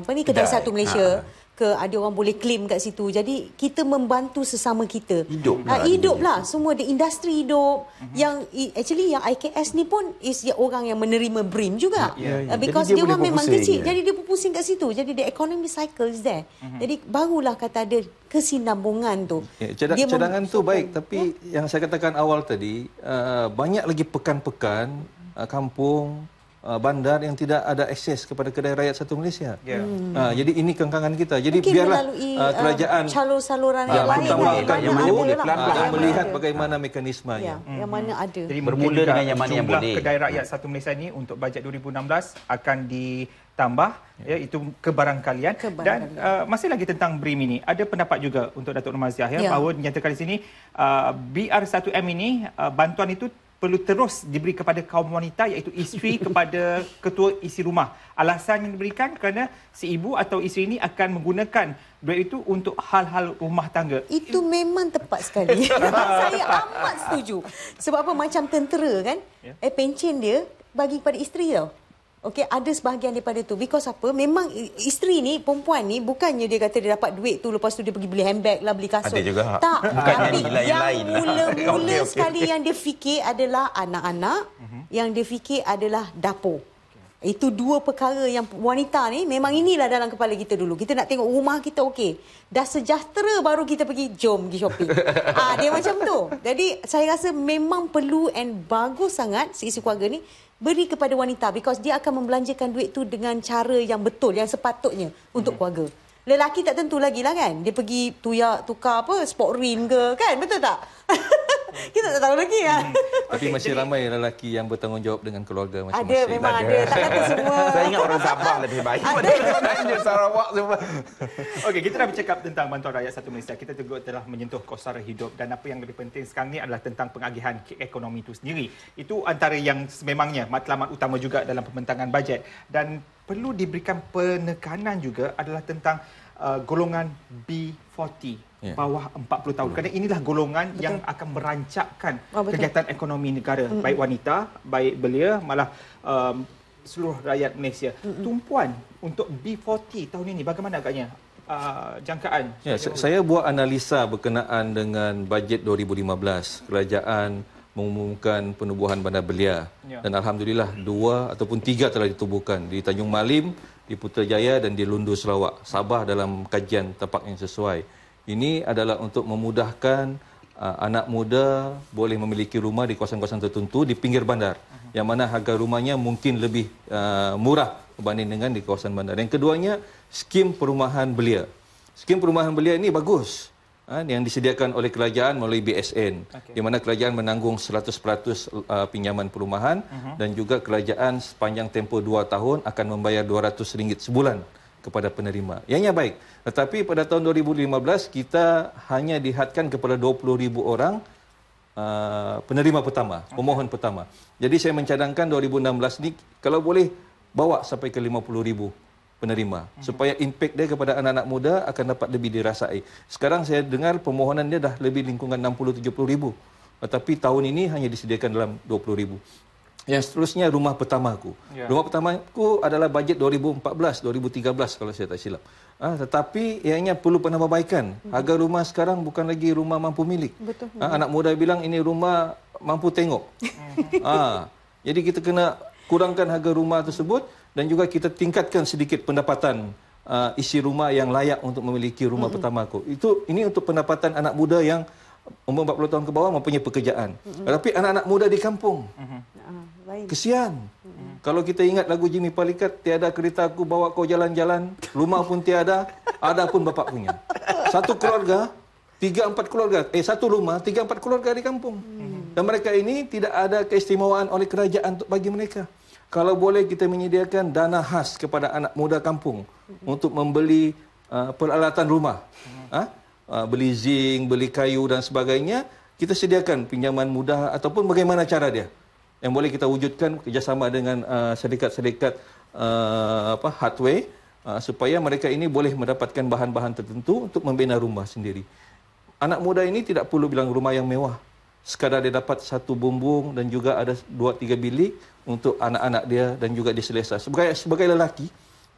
kedai Satu Malaysia ke, ada orang boleh claim kat situ. Jadi kita membantu sesama kita. Hiduplah semua di industri hidup. Yang actually yang IKS ni pun is orang yang menerima BRIM juga. Because dia orang memang kecil. Jadi dia berpusing kat situ. Jadi the economy cycle is there. Jadi barulah kata ada kesinambungan tu. Cadangan tu baik, tapi yang saya katakan awal tadi, banyak lagi pekan-pekan kampung bandar yang tidak ada akses kepada kedai rakyat satu Malaysia. Jadi ini kengkangan kita. Jadi mungkin biarlah kerajaan saluran yang lain pertamakan dulu pelan-pelan melihat bagaimana mekanismenya. Yang mana ada. Jadi bermula dengan yang mana yang jumlah boleh. kedai rakyat satu Malaysia ni untuk bajet 2016 akan ditambah, itu kebarangkalian. Dan masih lagi tentang BRIM ini, ada pendapat juga untuk Datuk Nur Maziah bahawa dinyatakan di sini BR1M ini bantuan itu perlu terus diberi kepada kaum wanita, iaitu isteri kepada ketua isi rumah. Alasan yang diberikan kerana si ibu atau isteri ini akan menggunakan duit itu untuk hal-hal rumah tangga. Itu memang tepat sekali. Saya amat setuju. Sebab apa, macam tentera kan, pencen dia bagi kepada isteri tau. Okey, ada sebahagian daripada tu. Because apa? Memang isteri ni, perempuan ni, bukannya dia kata dia dapat duit tu lepas tu dia pergi beli handbag lah, beli kasut. Ada juga. Tak. Bukannya Tapi yang lain. mula-mula sekali yang dia fikir adalah anak-anak, yang dia fikir adalah dapur. Itu dua perkara yang wanita ni, memang inilah dalam kepala kita dulu. Kita nak tengok rumah kita okey. Dah sejahtera baru kita pergi, jom pergi shopping. Dia macam tu. Jadi saya rasa memang perlu and bagus sangat isi keluarga ni beri kepada wanita, because dia akan membelanjakan duit tu dengan cara yang betul, yang sepatutnya untuk keluarga. Lelaki tak tentu lagi lah kan. Dia pergi tukar apa, sport ring ke kan, betul tak? Kita tak tahu lagi kan. Tapi masih ramai lelaki yang bertanggungjawab dengan keluarga masing-masing. Ada, memang ada. Tak kata semua. Saya ingat orang Sabah lebih baik daripada orang lain Sarawak semua. Okey, kita dah bercakap tentang bantuan rakyat satu Malaysia. Kita juga telah menyentuh kos sara hidup, dan apa yang lebih penting sekarang ni adalah tentang pengagihan ekonomi itu sendiri. Itu antara yang sememangnya matlamat utama juga dalam pembentangan bajet, dan perlu diberikan penekanan juga adalah tentang golongan B40. Bawah 40 tahun. Kerana inilah golongan yang akan merancakkan kegiatan ekonomi negara. Baik wanita, baik belia, malah seluruh rakyat Malaysia. Tumpuan untuk B40 tahun ini, bagaimana agaknya jangkaan? Saya buat analisa berkenaan dengan bajet 2015. Kerajaan mengumumkan penubuhan bandar belia. Dan Alhamdulillah 2 ataupun 3 telah ditubuhkan. Di Tanjung Malim, di Putrajaya dan di Lundu Sarawak. Sabah dalam kajian tapak yang sesuai. Ini adalah untuk memudahkan anak muda boleh memiliki rumah di kawasan-kawasan tertentu di pinggir bandar, yang mana harga rumahnya mungkin lebih murah berbanding dengan di kawasan bandar. Yang keduanya, skim perumahan belia. Skim perumahan belia ini bagus, yang disediakan oleh kerajaan melalui BSN, di mana kerajaan menanggung 100% pinjaman perumahan, dan juga kerajaan sepanjang tempoh 2 tahun akan membayar RM200 sebulan kepada penerima. Ianya baik. Tetapi pada tahun 2015 kita hanya dihadkan kepada 20,000 orang penerima pertama, pemohon pertama. Jadi saya mencadangkan 2016 ni kalau boleh bawa sampai ke 50,000 penerima supaya impak dia kepada anak-anak muda akan dapat lebih dirasai. Sekarang saya dengar permohonan dia dah lebih lingkungan 60-70,000. Tetapi tahun ini hanya disediakan dalam 20,000. Yang seterusnya rumah pertamaku. Rumah pertamaku adalah bajet 2014-2013 kalau saya tak silap. Tetapi ianya perlu penambahbaikan. Harga rumah sekarang bukan lagi rumah mampu milik. Betul. Anak muda bilang ini rumah mampu tengok. Jadi kita kena kurangkan harga rumah tersebut, dan juga kita tingkatkan sedikit pendapatan isi rumah yang layak untuk memiliki rumah pertamaku. Ini untuk pendapatan anak muda yang umur 40 tahun ke bawah mempunyai pekerjaan. Tetapi anak-anak muda di kampung, kesian. Kalau kita ingat lagu Jimmy Palikat, tiada kereta aku bawa kau jalan-jalan, rumah pun tiada, ada pun bapak punya. Satu keluarga, 3-4 keluarga, satu rumah, 3-4 keluarga di kampung. Dan mereka ini tidak ada keistimewaan oleh kerajaan untuk bagi mereka. Kalau boleh kita menyediakan dana khas kepada anak muda kampung untuk membeli peralatan rumah. Beli zinc, beli kayu dan sebagainya, kita sediakan pinjaman mudah ataupun bagaimana cara dia. Yang boleh kita wujudkan kerjasama dengan syarikat-syarikat hardware supaya mereka ini boleh mendapatkan bahan-bahan tertentu untuk membina rumah sendiri. Anak muda ini tidak perlu bilang rumah yang mewah. Sekadar dia dapat satu bumbung dan juga ada 2-3 bilik untuk anak-anak dia dan juga dia selesa. Sebagai lelaki,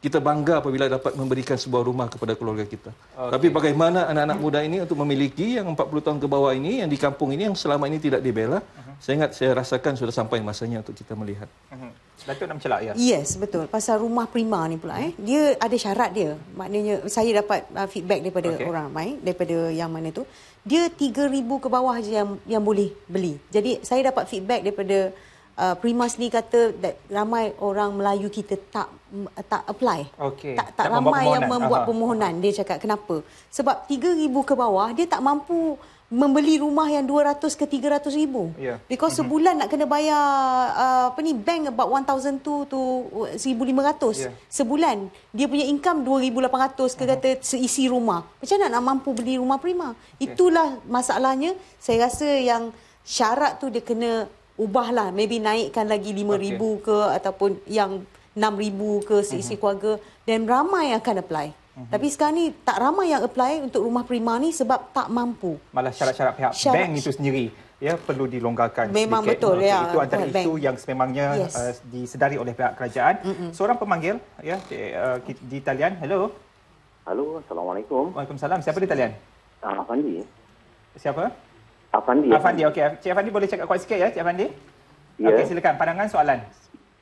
kita bangga apabila dapat memberikan sebuah rumah kepada keluarga kita. Tapi bagaimana anak-anak muda ini untuk memiliki yang 40 tahun ke bawah ini, yang di kampung ini, yang selama ini tidak dibela, saya rasakan sudah sampai masanya untuk kita melihat. Datuk nak mencelak ya? Yes, betul. Pasal rumah prima ni pula dia ada syarat dia. Maknanya saya dapat feedback daripada orang ramai, daripada yang mana tu, dia 3,000 ke bawah je yang boleh beli. Jadi saya dapat feedback daripada Prima sendiri kata ramai orang Melayu kita tak apply. Okey. Tak ramai yang membuat permohonan. Dia cakap kenapa? Sebab 3,000 ke bawah dia tak mampu membeli rumah yang 200 ke 300 ribu. Because sebulan nak kena bayar bank about 1,200 to 1,500 sebulan. Dia punya income 2,800 ke kata seisi rumah. Macam mana nak mampu beli rumah prima? Itulah masalahnya. Saya rasa yang syarat tu dia kena ubahlah. Maybe naikkan lagi 5,000 ke ataupun yang 6,000 ke seisi keluarga. Dan ramai akan apply. Tapi sekarang ni tak ramai yang apply untuk rumah prima ni sebab tak mampu. Malah syarat-syarat pihak bank itu sendiri perlu dilonggarkan memang sedikit. Betul ya. Itu antara isu yang sememangnya disedari oleh pihak kerajaan. Seorang pemanggil di talian. Hello. Halo, Assalamualaikum. Waalaikumsalam. Siapa di talian? Afandi. Siapa? Afandi. Okey. Cik Afandi boleh cakap kuat sikit ya, Cik Afandi? Ya. Okey, silakan pandangan soalan.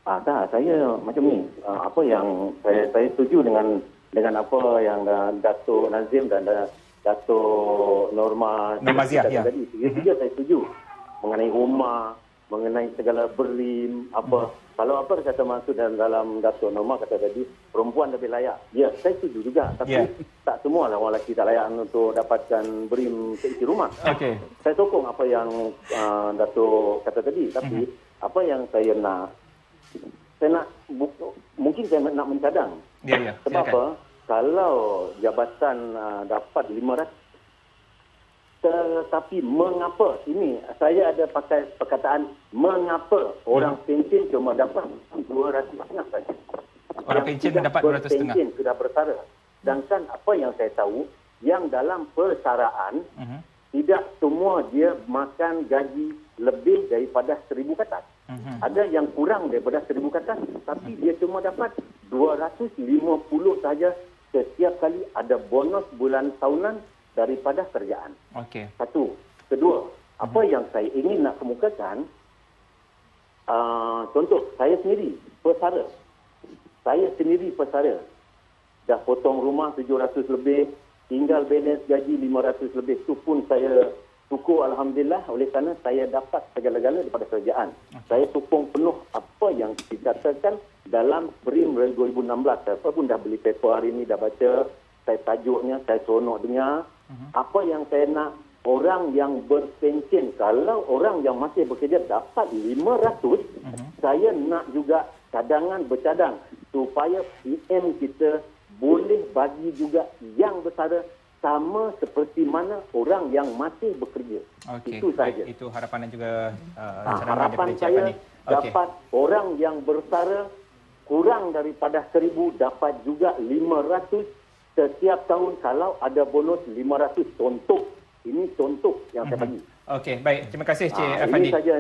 Saya macam ni. Apa yang saya setuju dengan apa yang Datuk Nazim dan Datuk Norma tadi. Tiga saya setuju. Mengenai rumah, mengenai segala berim, apa. Kalau apa kata maksud dalam Datuk Norma kata tadi, perempuan lebih layak. Ya, saya setuju juga. Tapi tak semua lah orang lelaki tak layak untuk dapatkan berim seisi rumah. Okay. Saya sokong apa yang Datuk kata tadi. Tapi apa yang saya nak mungkin saya nak mencadang. Sebab apa? Kalau jabatan dapat 500, tetapi mengapa? Ini saya ada pakai perkataan mengapa orang pension cuma dapat 200 saja. Orang pension mendapat 200 setengah. Pension sudah bersara. Sedangkan apa yang saya tahu, yang dalam persaraan tidak semua dia makan gaji lebih daripada 1,000 ke atas. Ada yang kurang daripada 1,000 ke atas, tapi dia cuma dapat 250 saja setiap kali ada bonus bulan tahunan daripada kerjaan. Okey. Satu. Kedua, apa yang saya ingin nak kemukakan, contoh, saya sendiri pesara. Dah potong rumah 700 lebih, tinggal balance gaji 500 lebih. Itu pun saya syukur Alhamdulillah oleh kerana saya dapat segala-gala daripada kerajaan. Saya sokong penuh apa yang dikatakan dalam BRIM 2016. Saya pun dah beli paper hari ini, dah baca. Saya tajuknya, saya seronok dengar. Apa yang saya nak, orang yang berpension, kalau orang yang masih bekerja dapat 500, saya nak juga cadangan bercadang supaya PM kita boleh bagi juga yang bersara sama seperti mana orang yang masih bekerja. Itu saja. Itu harapan dan juga harapan saya dapat orang yang bersara kurang daripada 1,000 dapat juga 500 setiap tahun kalau ada bonus 500. Contoh. Ini contoh yang saya bagi. Okey, baik. Terima kasih Cik Afandi. Ini saja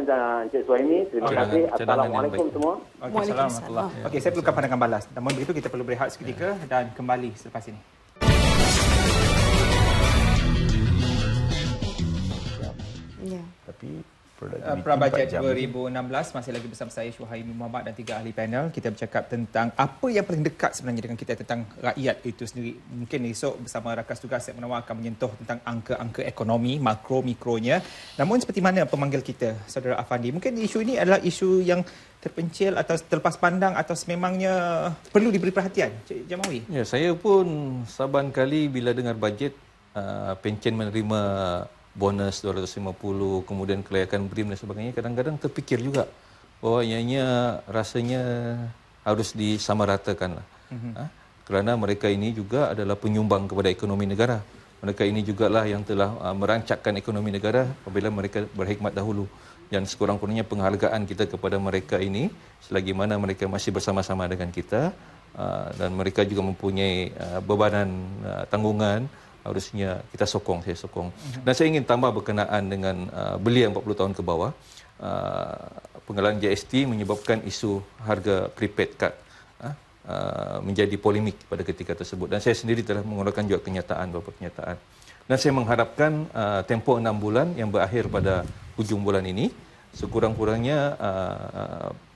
Encik Suhaimi. Terima kasih. Assalamualaikum semua. Waalaikumsalam. Okey, saya perlukan pandangan balas. Namun begitu kita perlu berehat seketika dan kembali selepas ini. Tapi Prabajet 2016 masih lagi bersama saya Syuhaimi Muhammad dan 3 ahli panel. Kita bercakap tentang apa yang paling dekat sebenarnya dengan kita tentang rakyat itu sendiri. Mungkin esok bersama rakas tugas Set Menawar akan menyentuh tentang angka-angka ekonomi mikronya. Namun seperti mana pemanggil kita Saudara Afandi, mungkin isu ini adalah isu yang terpencil atau terlepas pandang atau sememangnya perlu diberi perhatian. Cik Jamawi. Ya, saya pun saban kali bila dengar bajet pencen menerima bonus 250, kemudian kelayakan BRIM dan sebagainya, kadang-kadang terfikir juga bahawa ianya rasanya harus disamaratakan lah. Kerana mereka ini juga adalah penyumbang kepada ekonomi negara. Mereka ini jugalah yang telah merancangkan ekonomi negara apabila mereka berkhidmat dahulu. Dan sekurang-kurangnya penghargaan kita kepada mereka ini selagi mana mereka masih bersama-sama dengan kita, dan mereka juga mempunyai bebanan tanggungan, harusnya kita sokong, saya sokong. Dan saya ingin tambah berkenaan dengan belia 40 tahun ke bawah. Penggalan GST menyebabkan isu harga prepaid card menjadi polemik pada ketika tersebut. Dan saya sendiri telah mengeluarkan juga beberapa kenyataan. Dan saya mengharapkan tempoh 6 bulan yang berakhir pada hujung bulan ini, sekurang-kurangnya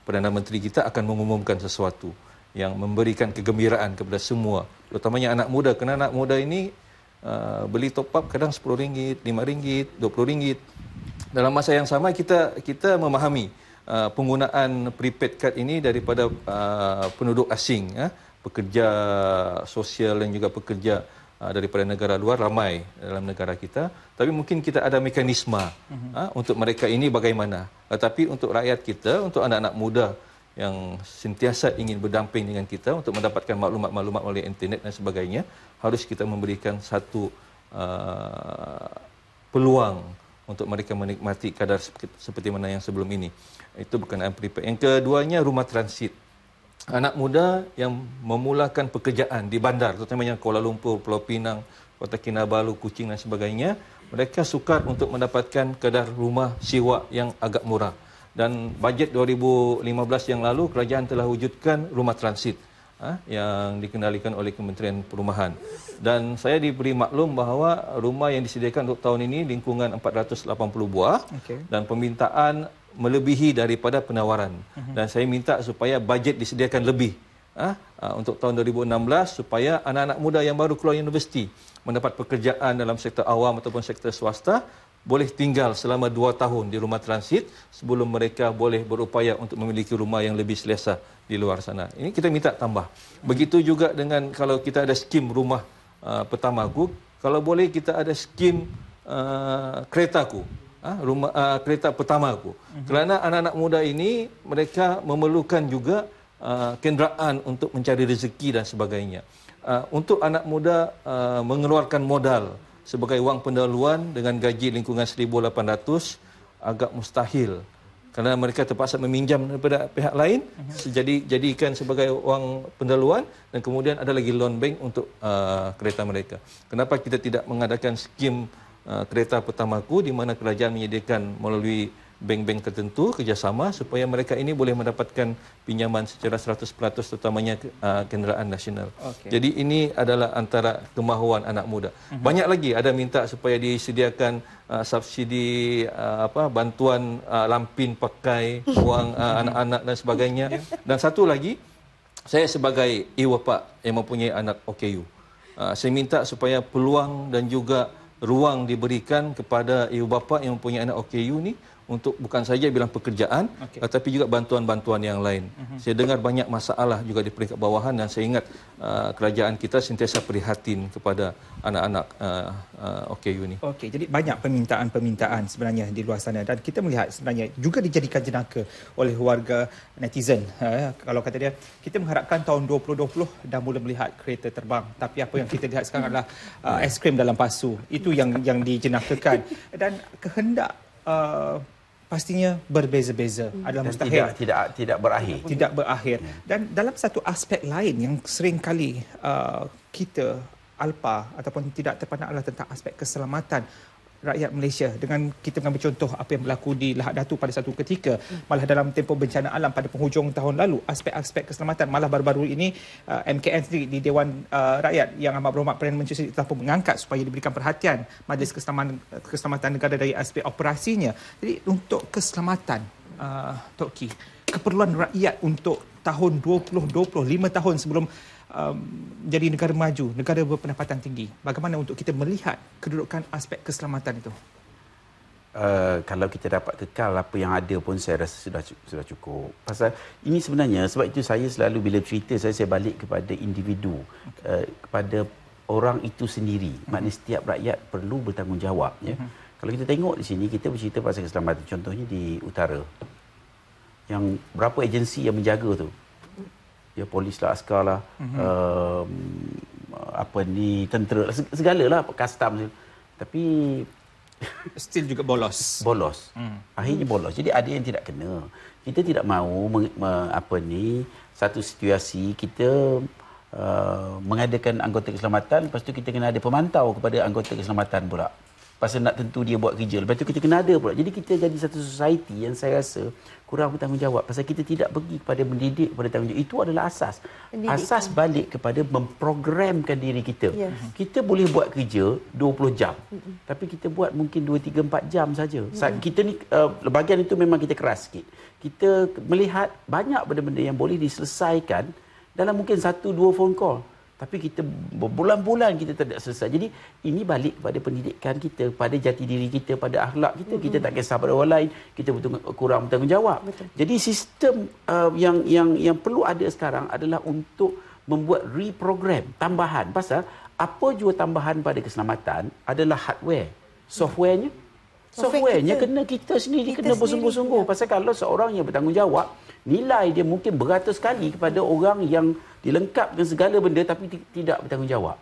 Perdana Menteri kita akan mengumumkan sesuatu yang memberikan kegembiraan kepada semua, terutamanya anak muda. Kerana anak muda ini beli top up kadang RM10, RM5, RM20. Dalam masa yang sama kita memahami penggunaan prepaid card ini daripada penduduk asing, pekerja sosial dan juga pekerja daripada negara luar ramai dalam negara kita. Tapi mungkin kita ada mekanisme untuk mereka ini bagaimana. Tetapi untuk rakyat kita, untuk anak-anak muda yang sentiasa ingin berdamping dengan kita untuk mendapatkan maklumat-maklumat melalui internet dan sebagainya, harus kita memberikan satu peluang untuk mereka menikmati kadar seperti mana yang sebelum ini. Itu berkenaan prepaid. Yang keduanya, rumah transit. Anak muda yang memulakan pekerjaan di bandar, terutamanya Kuala Lumpur, Pulau Pinang, Kota Kinabalu, Kuching dan sebagainya, mereka sukar untuk mendapatkan kadar rumah sewa yang agak murah. Dan bajet 2015 yang lalu, kerajaan telah wujudkan rumah transit yang dikendalikan oleh Kementerian Perumahan. Dan saya diberi maklum bahawa rumah yang disediakan untuk tahun ini lingkungan 480 buah dan permintaan melebihi daripada penawaran. Dan saya minta supaya bajet disediakan lebih untuk tahun 2016 supaya anak-anak muda yang baru keluar universiti mendapat pekerjaan dalam sektor awam ataupun sektor swasta boleh tinggal selama 2 tahun di rumah transit sebelum mereka boleh berupaya untuk memiliki rumah yang lebih selesa di luar sana. Ini kita minta tambah. Begitu juga dengan kalau kita ada skim rumah pertamaku, kalau boleh kita ada skim keretaku, kereta pertamaku. Kerana anak-anak muda ini mereka memerlukan juga kenderaan untuk mencari rezeki dan sebagainya. Untuk anak muda mengeluarkan modal sebagai wang pendahuluan dengan gaji lingkungan 1,800 agak mustahil kerana mereka terpaksa meminjam daripada pihak lain, jadikan sebagai wang pendahuluan dan kemudian ada lagi loan bank untuk kereta mereka. Kenapa kita tidak mengadakan skim kereta pertamaku di mana kerajaan menyediakan melalui bank-bank tertentu kerjasama supaya mereka ini boleh mendapatkan pinjaman secara 100% terutamanya kenderaan nasional. Jadi ini adalah antara kemahuan anak muda. Banyak lagi ada minta supaya disediakan subsidi bantuan lampin pakai wang anak-anak dan sebagainya. Dan satu lagi, saya sebagai ibu bapa yang mempunyai anak OKU, saya minta supaya peluang dan juga ruang diberikan kepada ibu bapa yang mempunyai anak OKU ni untuk bukan saja bilang pekerjaan, tetapi juga bantuan-bantuan yang lain. Saya dengar banyak masalah juga di peringkat bawahan dan saya ingat kerajaan kita sentiasa prihatin kepada anak-anak OKU ni. Okey, jadi banyak permintaan sebenarnya di luar sana dan kita melihat sebenarnya juga dijadikan jenaka oleh warga netizen. Kalau kata dia, kita mengharapkan tahun 2020 dah mula melihat kereta terbang, tapi apa yang kita lihat sekarang adalah aiskrim dalam pasu. Itu yang dijenakakan dan kehendak pastinya berbeza-beza, adalah mustahil tidak berakhir. Dan dalam satu aspek lain yang sering kali kita alpa ataupun tidak terpandang adalah tentang aspek keselamatan rakyat Malaysia. Dengan kita mengambil contoh apa yang berlaku di Lahad Datu pada satu ketika, malah dalam tempoh bencana alam pada penghujung tahun lalu, aspek-aspek keselamatan malah baru-baru ini MKN sendiri di Dewan Rakyat yang amat berhormat Perdana Menteri telah pun mengangkat supaya diberikan perhatian Majlis Keselamatan Negara dari aspek operasinya. Jadi untuk keselamatan Tok Ki, keperluan rakyat untuk tahun 2020, 5 tahun sebelum jadi negara maju, negara berpendapatan tinggi, bagaimana untuk kita melihat kedudukan aspek keselamatan itu? Kalau kita dapat kekal apa yang ada pun saya rasa sudah cukup. Pasal ini sebenarnya, sebab itu saya selalu bila cerita saya balik kepada individu, kepada orang itu sendiri. Maknanya setiap rakyat perlu bertanggungjawab. Ya. Kalau kita tengok di sini, kita bercerita pasal keselamatan, contohnya di utara, yang berapa agensi yang menjaga tu, ya, polis lah, askar lah, tentera lah, segalalah, custom. Tapi still juga bolos. Akhirnya bolos. Jadi ada yang tidak kena. Kita tidak mahu satu situasi kita mengadakan anggota keselamatan, lepas tu kita kena ada pemantau kepada anggota keselamatan pula. Pasal nak tentu dia buat kerja, lepas tu kita kena ada pula. Jadi kita jadi satu society yang saya rasa kurang bertanggungjawab. Pasal kita tidak pergi kepada mendidik, kepada tanggungjawab. Itu adalah asas. Asas balik kepada memprogramkan diri kita. Kita boleh buat kerja 20 jam. Tapi kita buat mungkin 2, 3, 4 jam saja. Kita ni, bahagian itu memang kita keras sikit. Kita melihat banyak benda-benda yang boleh diselesaikan dalam mungkin 1-2 phone call. Tapi kita berbulan-bulan kita tidak selesai. Jadi ini balik kepada pendidikan kita, pada jati diri kita, pada akhlak kita. Kita tak kisah pada orang lain, kita kurang bertanggungjawab. Jadi sistem yang perlu ada sekarang adalah untuk membuat reprogram tambahan. Pasal apa jua tambahan pada keselamatan adalah hardware. Softwarenya kena kita sendiri kena bersungguh-sungguh. Pasal kalau seorang yang bertanggungjawab, nilai dia mungkin beratus kali kepada orang yang dilengkapkan segala benda tapi tidak bertanggungjawab.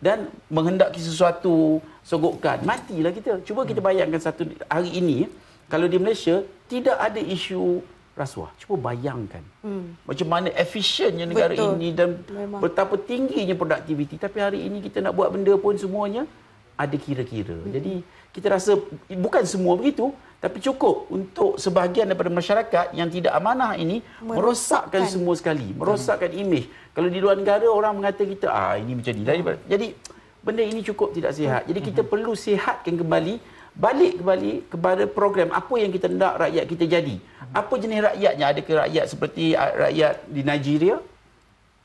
Dan menghendaki sesuatu sogokkan, matilah kita. Cuba kita bayangkan satu hari ini, kalau di Malaysia tidak ada isu rasuah. Cuba bayangkan macam mana efisiennya negara ini dan betapa tingginya produktiviti. Tapi hari ini kita nak buat benda pun semuanya ada kira-kira. Jadi kita rasa bukan semua begitu, tapi cukup untuk sebahagian daripada masyarakat yang tidak amanah ini merosakkan semua sekali, merosakkan imej. Kalau di luar negara orang mengata kita ini macam ni. Jadi benda ini cukup tidak sihat. Jadi kita perlu sihatkan kembali, balik kepada program apa yang kita nak rakyat kita jadi. Apa jenis rakyatnya? Adakah rakyat seperti rakyat di Nigeria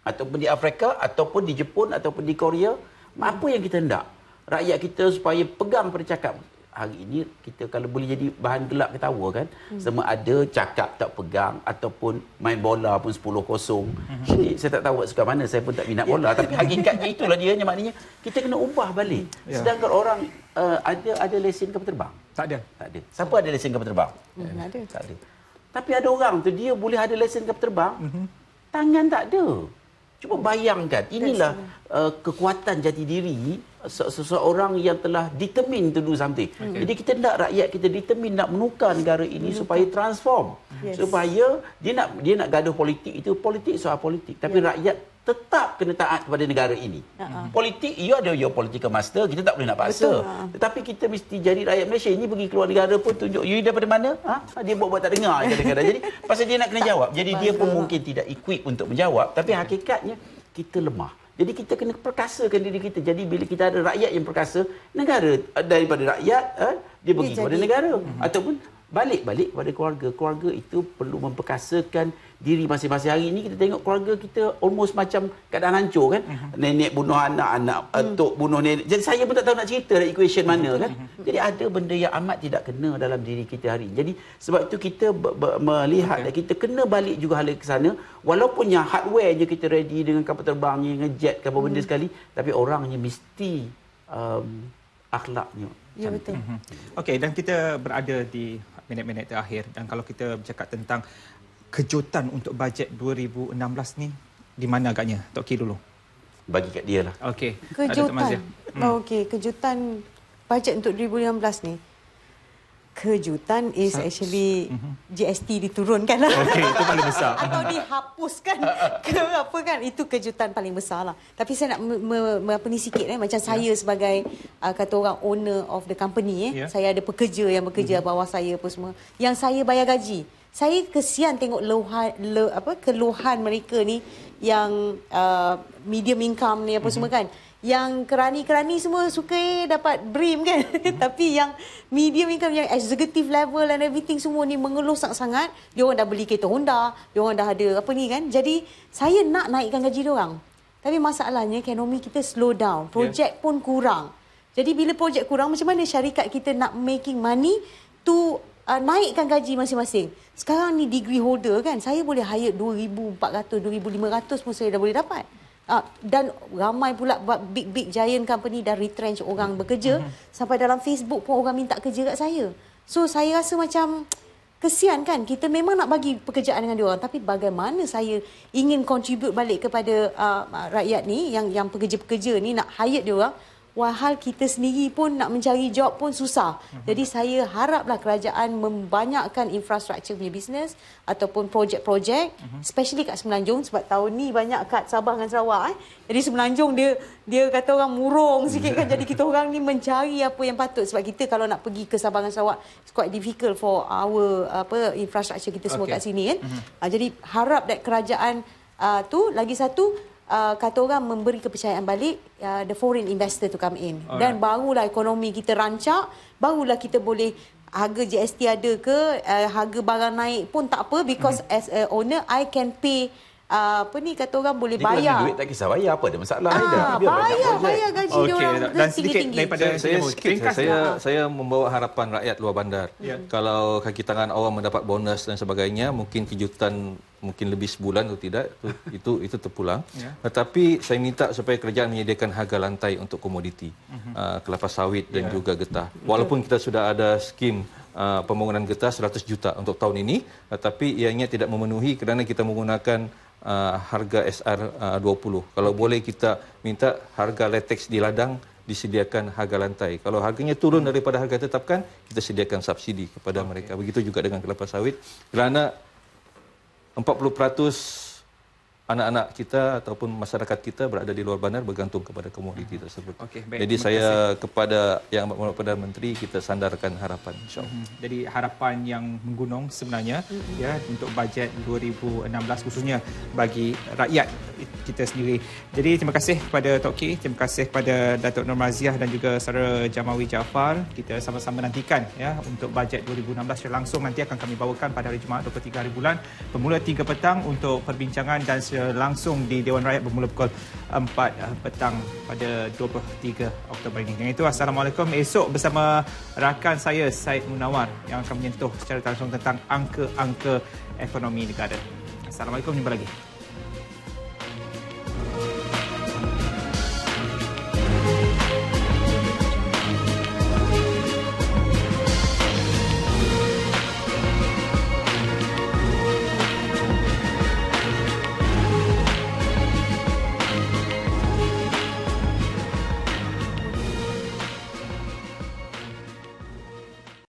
ataupun di Afrika ataupun di Jepun ataupun di Korea? Apa yang kita nak? Rakyat kita supaya pegang pada cakap. Hari ini kita kalau boleh jadi bahan gelak ketawa kan, sama ada cakap tak pegang ataupun main bola pun 10-0. Jadi saya tak tahu suka mana, saya pun tak minat bola, tapi hakikatnya itulah dia, maknanya kita kena ubah balik. Sedangkan orang ada lesen kapal terbang? Tak ada. Siapa ada lesen kapal terbang? Tak ada. Tapi ada orang tu dia boleh ada lesen kapal terbang, tangan tak ada. Cuba bayangkan, inilah kekuatan jati diri seseorang yang telah determine to do something. Jadi kita nak rakyat kita determine nak menukar negara ini supaya transform. Supaya dia nak gaduh politik, itu politik soal politik. Tapi rakyat tetap kena taat kepada negara ini. Politik, you ada your political master, kita tak boleh nak paksa. Tetapi kita mesti jadi rakyat Malaysia ini pergi keluar negara pun tunjuk, you daripada mana? Dia buat tak dengar kadang-kadang. Jadi pasal dia nak kena jawab. Jadi dia pun mungkin tidak equip untuk menjawab. Tapi hakikatnya kita lemah. Jadi kita kena perkasakan diri kita. Jadi bila kita ada rakyat yang perkasa, negara daripada rakyat, dia pergi kepada negara. Ataupun balik kepada keluarga. Keluarga itu perlu memperkasakan diri masing-masing. Hari ini kita tengok keluarga kita almost macam keadaan hancur kan. Nenek bunuh anak, anak atuk bunuh nenek. Jadi saya pun tak tahu nak cerita equation mana kan. Jadi ada benda yang amat tidak kena dalam diri kita hari ini. Jadi sebab itu kita melihat kita kena balik juga hal ke sana. Walaupun yang hardware je kita ready dengan kapal terbangnya, ngejet kapal benda sekali, tapi orangnya mesti akhlaknya. Ya, betul. Okey, dan kita berada di minit-minit terakhir, dan kalau kita bercakap tentang kejutan untuk bajet 2016 ni, di mana agaknya? Tok Ki dulu. Bagi kat dia lah. Okey. Kejutan. Okey, kejutan bajet untuk 2016 ni. Kejutan is actually GST diturunkan lah. Okey, itu paling besar. Atau dihapuskan ke apa kan. Itu kejutan paling besar lah. Tapi saya nak apa ni sikit macam saya sebagai kata orang owner of the company saya ada pekerja yang bekerja bawah saya apa semua. Yang saya bayar gaji. Saya kesian tengok keluhan mereka ni yang medium income ni apa semua kan. Yang kerani-kerani semua suka dapat BRIM kan. Tapi yang medium income, yang executive level and everything semua ni mengeluh sangat-sangat. Dia orang dah beli kereta Honda, dia orang dah ada apa ni kan. Jadi saya nak naikkan gaji dia orang. Tapi masalahnya ekonomi kita slow down. Projek pun kurang. Jadi bila projek kurang, macam mana syarikat kita nak making money to naikkan gaji masing-masing. Sekarang ni degree holder kan, saya boleh hire 2,400, 2,500 pun saya dah boleh dapat. Dan ramai pula big giant company dah retrench orang bekerja. Sampai dalam Facebook pun orang minta kerja kat saya. So saya rasa macam kesian kan. Kita memang nak bagi pekerjaan dengan diorang, tapi bagaimana saya ingin contribute balik kepada rakyat ni, yang pekerja-pekerja ni, nak hire diorang. Walhal kita sendiri pun nak mencari job pun susah. Jadi saya haraplah kerajaan membanyakkan infrastruktur punya bisnes ataupun projek-projek, especially kat Semenanjung, sebab tahun ni banyak kat Sabah dan Sarawak. Jadi Semenanjung dia kata orang murung sikit kan. Jadi kita orang ni mencari apa yang patut, sebab kita kalau nak pergi ke Sabah dan Sarawak, it's quite difficult for our infrastruktur kita semua kat sini kan. Jadi harap that kerajaan tu lagi satu, kata orang memberi kepercayaan balik the foreign investor to come in. Dan barulah ekonomi kita rancak, barulah kita boleh harga GST ada ke, harga barang naik pun tak apa, because as a owner I can pay kata orang boleh Jadi kalau bayar. duit tak kisah bayar, apa ada masalah? Bayar gaji dia orang dan sedikit tinggi-tinggi. daripada Saya membawa harapan rakyat luar bandar. Kalau kaki tangan awam mendapat bonus dan sebagainya, mungkin kejutan mungkin lebih sebulan atau tidak, itu terpulang. Tetapi saya minta supaya kerajaan menyediakan harga lantai untuk komoditi, kelapa sawit dan juga getah. Walaupun kita sudah ada skim pembangunan getah 100 juta untuk tahun ini, tetapi ianya tidak memenuhi kerana kita menggunakan harga SR 20. Kalau boleh kita minta harga latex di ladang disediakan harga lantai. Kalau harganya turun daripada harga tetapkan, kita sediakan subsidi kepada mereka. Begitu juga dengan kelapa sawit. Kerana 40% anak-anak kita ataupun masyarakat kita berada di luar bandar bergantung kepada komoditi tersebut. Jadi saya kepada Yang Amat Perdana Menteri, kita sandarkan harapan, insya-Allah. Jadi harapan yang menggunung sebenarnya ya untuk bajet 2016 khususnya bagi rakyat kita sendiri. Jadi terima kasih kepada Tok K, terima kasih kepada Datuk Nur Maziah dan juga Saudara Jamawi Jaafar. Kita sama-sama nantikan ya untuk bajet 2016 secara langsung nanti akan kami bawakan pada hari Jumaat 23 hari bulan bermula 3 petang untuk perbincangan dan langsung di Dewan Rakyat bermula pukul 4 petang pada 23 Oktober ini. Dengan itu, Assalamualaikum. Esok bersama rakan saya, Syed Munawar, yang akan menyentuh secara langsung tentang angka-angka ekonomi negara. Assalamualaikum, jumpa lagi.